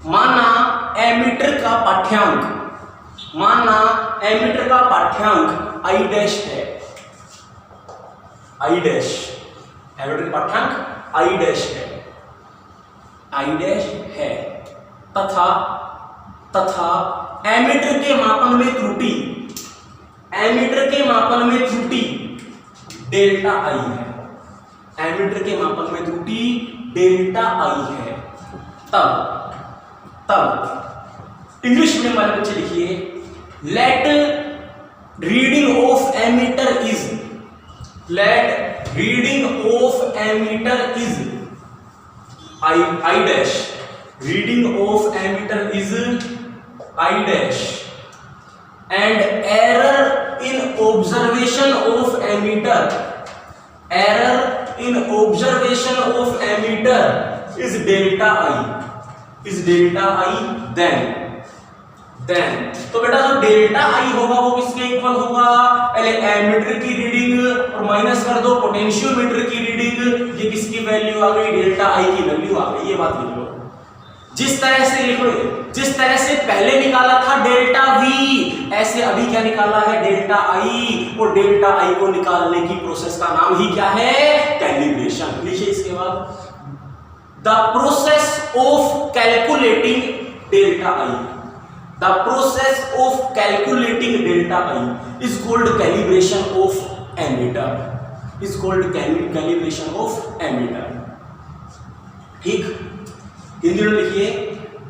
माना एमीटर का पाठ्यांक, माना एमीटर का पाठ्यांक आई डैश है, आई डैश, एमीटर का पाठ्यांक आई डैश है, आई डैश है, तथा तथा एमीटर के मापन में त्रुटि, एमीटर के मापन में त्रुटि डेल्टा आई है, एमीटर के मापन में त्रुटि डेल्टा आई है, तब इंग्लिश में हमारे बच्चे लिखिए, let reading of ammeter is, let reading of ammeter is I dash, reading of ammeter is I dash and error in observation of ammeter, error in observation of ammeter is delta I, is delta I, then तो बेटा जो delta आई होगा वो किसके equal होगा, पहले ammeter की reading और माइनस कर दो पोटेंशियोमीटर की रीडिंग, ये किसकी वैल्यू आ गई, डेल्टा आई की वैल्यू आ गई, ये बात लिख लो। जिस तरह से लिखो, जिस तरह से पहले निकाला था डेल्टा वी, ऐसे अभी क्या निकाला है, डेल्टा आई, और डेल्टा आई को निकालने की प्रोसेस का नाम ही क्या है, कैलिब्रेशन। लिखिए इसके बाद, the process of calculating delta I, the process of calculating delta I is called calibration of ammeter, is called calibration of ammeter. ठीक, हिंदी में लिखिए,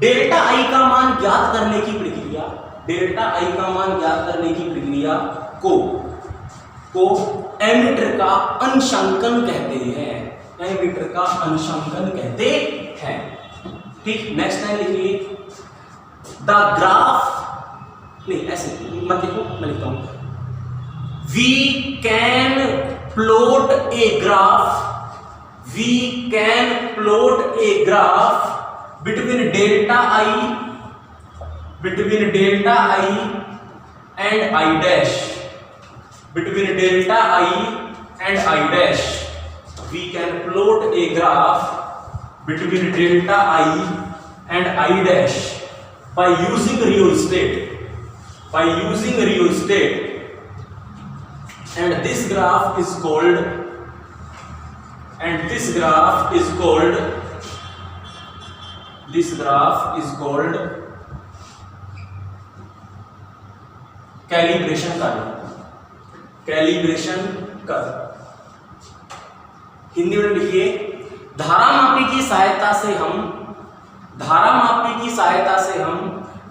डेल्टा आई का मान ज्ञात करने की प्रक्रिया, डेल्टा आई का मान ज्ञात करने की प्रक्रिया को एमीटर का अंशांकन कहते हैं, एमीटर का अंशांकन कहते हैं। ठीक, नेक्स्ट लाइन लिखिए, द ग्राफ, नहीं ऐसे मत लिखो, मैं लिखता हूं, we can plot a graph, we can plot a graph between delta I and I dash, between delta I and I dash, we can plot a graph between delta I and I dash by using rheostat, by using rheostat, and this graph is called, and this graph is called, this graph is called calibration curve, calibration curve. Hindi में लिखिए, धारा मापी की सहायता से हम, धारा मापी की सहायता से हम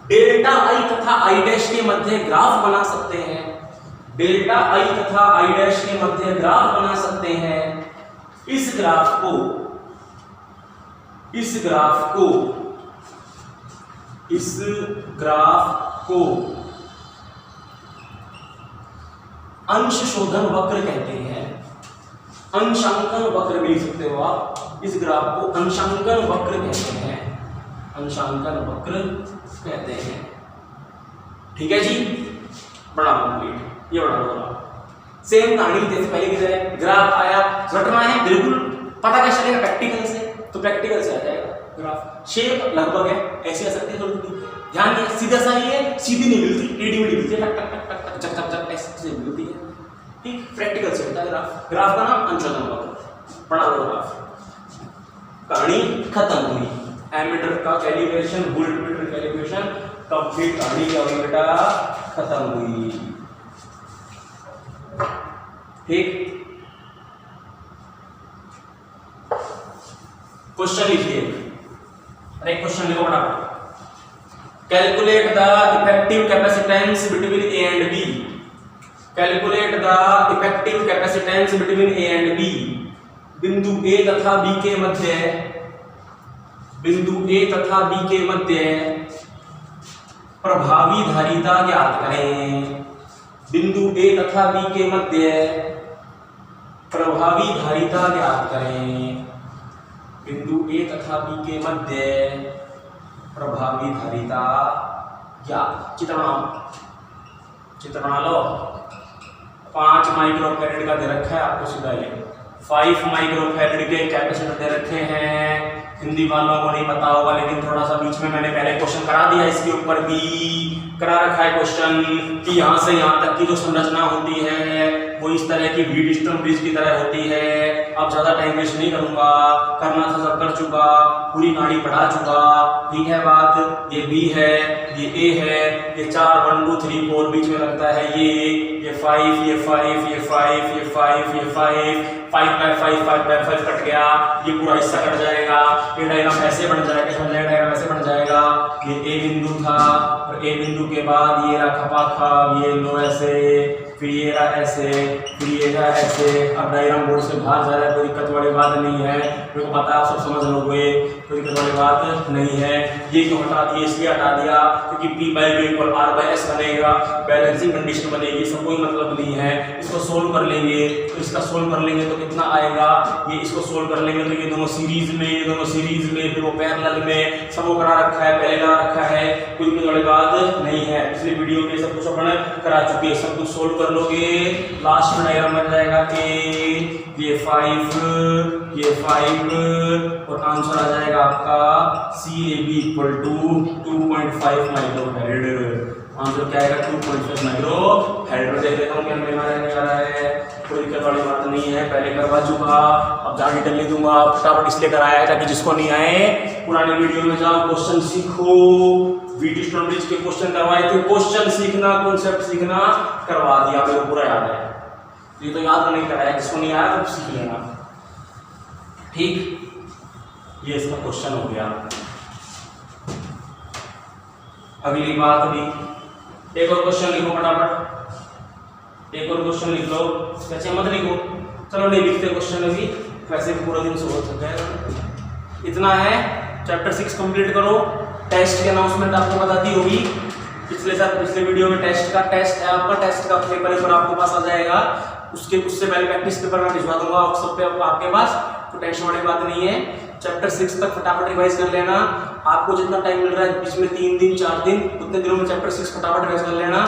डेल्टा आई तथा आई डैश के मध्य ग्राफ बना सकते हैं, डेल्टा आई तथा आई डैश के मध्य ग्राफ बना सकते हैं। इस ग्राफ को, इस ग्राफ को, इस ग्राफ को अंश शोधन वक्र कहते हैं, अंशांकन वक्र भी लिख सकते हो आप, इस ग्राफ को अंशांकन वक्र कहते हैं, अंशांकन वक्र कहते हैं। ठीक है जी, बड़ा कंप्लीट, ये बड़ा होगा। सेम कहानी जैसे पहले की तरह, ग्राफ आया, रटना है बिल्कुल, पता कैसे चलेगा, प्रैक्टिकल से, तो प्रैक्टिकल से आ जाएगा ग्राफ। शेप लगभग है ऐसी आ सकती है, थोड़ी ध्यान दिए, सीधा सा ही है, सीधी नहीं मिलती, टेढ़ी मेढ़ी मिलती है, टक टक टक टक टक टक टक ऐसे मिलती है। ठीक, प्रैक्टिकल से होता है ग्राफ। ग्राफ का नाम अंशोधन वक्र, पढ़ा लो ग्राफ। कहानी खत्म हुई, एमीटर का कैलिब्रेशन, वोल्टमीटर कैलिब्रेशन कंप्लीट, कहानी क्या हुई बेटा, खत्म हुई। ठीक, क्वेश्चन लिखिए, अरे क्वेश्चन लिखो बड़ा, calculate the effective capacitance between A and B, calculate the effective capacitance between A and B, बिंदु ए तथा बी के मध्य, बिंदु ए तथा बी के मध्य प्रभावी धारिता ज्ञात करें, बिंदु ए तथा बी के मध्य प्रभावी धारिता ज्ञात करें, बिंदु ए तथा बी के मध्य प्रभावी धारिता ज्ञात। चित्र बना लो, 5 माइक्रो फैरेड का दे रखा है आपको, सीधा ले 5 माइक्रोफैराड के कैपेसिटर दे रखे हैं। हिंदी वालों को नहीं पता होगा, लेकिन थोड़ा सा बीच में मैंने पहले क्वेश्चन करा दिया, इसके ऊपर भी करा रखा है क्वेश्चन कि यहाँ से यहाँ तक की जो संरचना होती है वो इस तरह की व्हीटस्टोन ब्रिज की तरह होती है। अब ज्यादा टाइम वेस्ट नहीं करूंगा, करना था सब कर चुका, पूरी कहानी पढ़ा चुका। ठीक है बात, ये बी है, ये ए है, ये 4 1 2 3 4 बीच में लगता है ये 5, ये 5, ये 5, ये 5, ये 5 कट गया, ये पूरा हिस्सा कट जाएगा। ये डायग्राम ऐसे बन जाएगा, समझ डायग्राम ऐसे बन जाएगा। ये ए बिंदु था और ए बिंदु के बाद ये रहा खपाखा, ये लो ऐसे, फिर ये रहा ऐसे, फिर ये रहा ऐसे। अब डायग्राम बोर्ड से बाहर जा रहा है, कोई दिक्कत वाली बात नहीं है, मेरे को पता है आप सब समझ लोगे, कोई दिक्कत वाली बात नहीं है। ये क्यों हटा दिया, इसलिए हटा दिया क्योंकि P/V=R/S बनेगा, बैलेंसिंग कंडीशन बनेगी, सब कोई मतलब नहीं है। इसको सोल्व कर लेंगे तो इसका सोल्व कर लेंगे तो कितना आएगा, ये इसको सोल्व कर लेंगे तो ये दोनों सीरीज में, ये दोनों सीरीज में, फिर वो पैरेलल में, सब वो करा रखा है, पहले करा रखा है, कोई दिक्कत वाली बात नहीं है। पिछले वीडियो में सब कुछ अपन करा चुके हैं, सब कुछ सोल्व कर लोगे। लास्ट में डायग्राम बन जाएगा कि ये 5, ये 5 और आंसर आ जाएगा आपका CAB = 2.5 माइक्रोफैराड। आंसर क्या आएगा, 2.5 माइक्रोफैराड। देख लेता हूँ क्या मेरा आ रहा है, कोई दिक्कत वाली बात नहीं है, पहले करवा चुका, अब ज़्यादा डिटेल नहीं दूंगा, फटाफट इसलिए कराया है ताकि जिसको नहीं आए पुराने वीडियो में जाओ, क्वेश्चन सीखो। व्हीटस्टोन ब्रिज के क्वेश्चन करवाए थे, क्वेश्चन सीखना, कॉन्सेप्ट सीखना, करवा दिया, मेरे को पूरा याद है। ये तो याद नहीं कराया, जिसको नहीं आया तो सीख लेना। ठीक, ये इसका क्वेश्चन हो गया। अगली बात भी, एक और क्वेश्चन लिखो फटाफट, एक और क्वेश्चन लिख लो, कैसे मत लिखो, चलो नहीं लिखते क्वेश्चन अभी, वैसे पूरा दिन से हो सकता है। इतना है, चैप्टर 6 कंप्लीट करो। टेस्ट की अनाउंसमेंट आपको बता दी होगी पिछले वीडियो में। टेस्ट है आपका, टेस्ट का पेपर आपके पास आ जाएगा, उससे पहले प्रैक्टिस पेपर मैं भिजवा दूंगा सब पे आपके पास, तो टेंशन वाली बात नहीं है। चैप्टर 6 तक फटाफट रिवाइज कर लेना, आपको जितना टाइम मिल रहा है बीच में 3 दिन 4 दिन, उतने दिनों में चैप्टर 6 फटाफट रिवाइज कर लेना।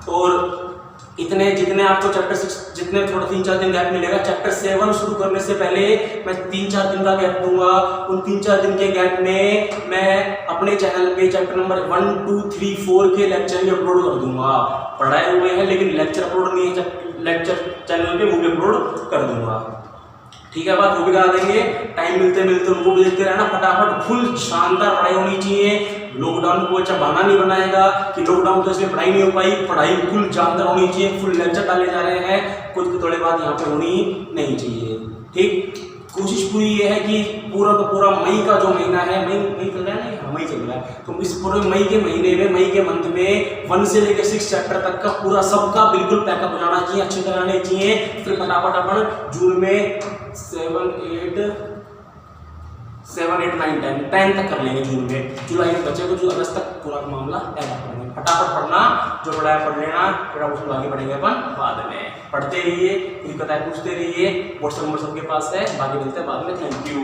और जितने आपको चैप्टर 6 जितने थोड़ा 3-4 दिन गैप मिलेगा, चैप्टर 7 शुरू करने से पहले मैं 3-4 दिन का गैप दूंगा। उन 3-4 दिन के गैप में मैं अपने चैनल पे चैप्टर नंबर 1 2 3 4 के लेक्चर भी अपलोड कर दूंगा। पढ़ाए हुए हैं लेकिन लेक्चर अपलोड नहीं है, लेक्चर चैनल पे वो भी अपलोड कर दूंगा। ठीक है बात, वो भी करा देंगे। टाइम मिलते मिलते उनको भी देखते रहना, फटाफट फुल शानदार पढ़ाई होनी चाहिए। लॉकडाउन को अच्छा बहाना नहीं बनाएगा कि लॉकडाउन तो इसमें पढ़ाई नहीं हो पाई, पढ़ाई फुल शानदार होनी चाहिए, फुल लेक्चर डाले जा रहे हैं, कुछ थोड़े बात यहाँ पे होनी नहीं चाहिए। ठीक, कोशिश पूरी ये है कि पूरा का पूरा मई का जो महीना है, मई चल रहा है ना, मई चल रहा है, तो इस पूरे मई के महीने में, मई के मंथ में 1 से लेकर 6 चैप्टर तक का पूरा सबका बिल्कुल पैकअप हो जाना चाहिए, अच्छे तरह आने चाहिए। फिर फटाफट अपन जून में 7 8 9 10 तक कर लेंगे जून में। जुलाई में बच्चे को जो अगस्त तक पूरा मामला तैयार करेंगे। फटाफट पढ़ना, जो पढ़ाया पढ़ लेना, फिर उसको आगे बढ़ेंगे अपन बाद में। पढ़ते रहिए, दिक्कत है पूछते रहिए, व्हाट्सएप नंबर सबके पास है, बाकी मिलते हैं बाद में। Thank you.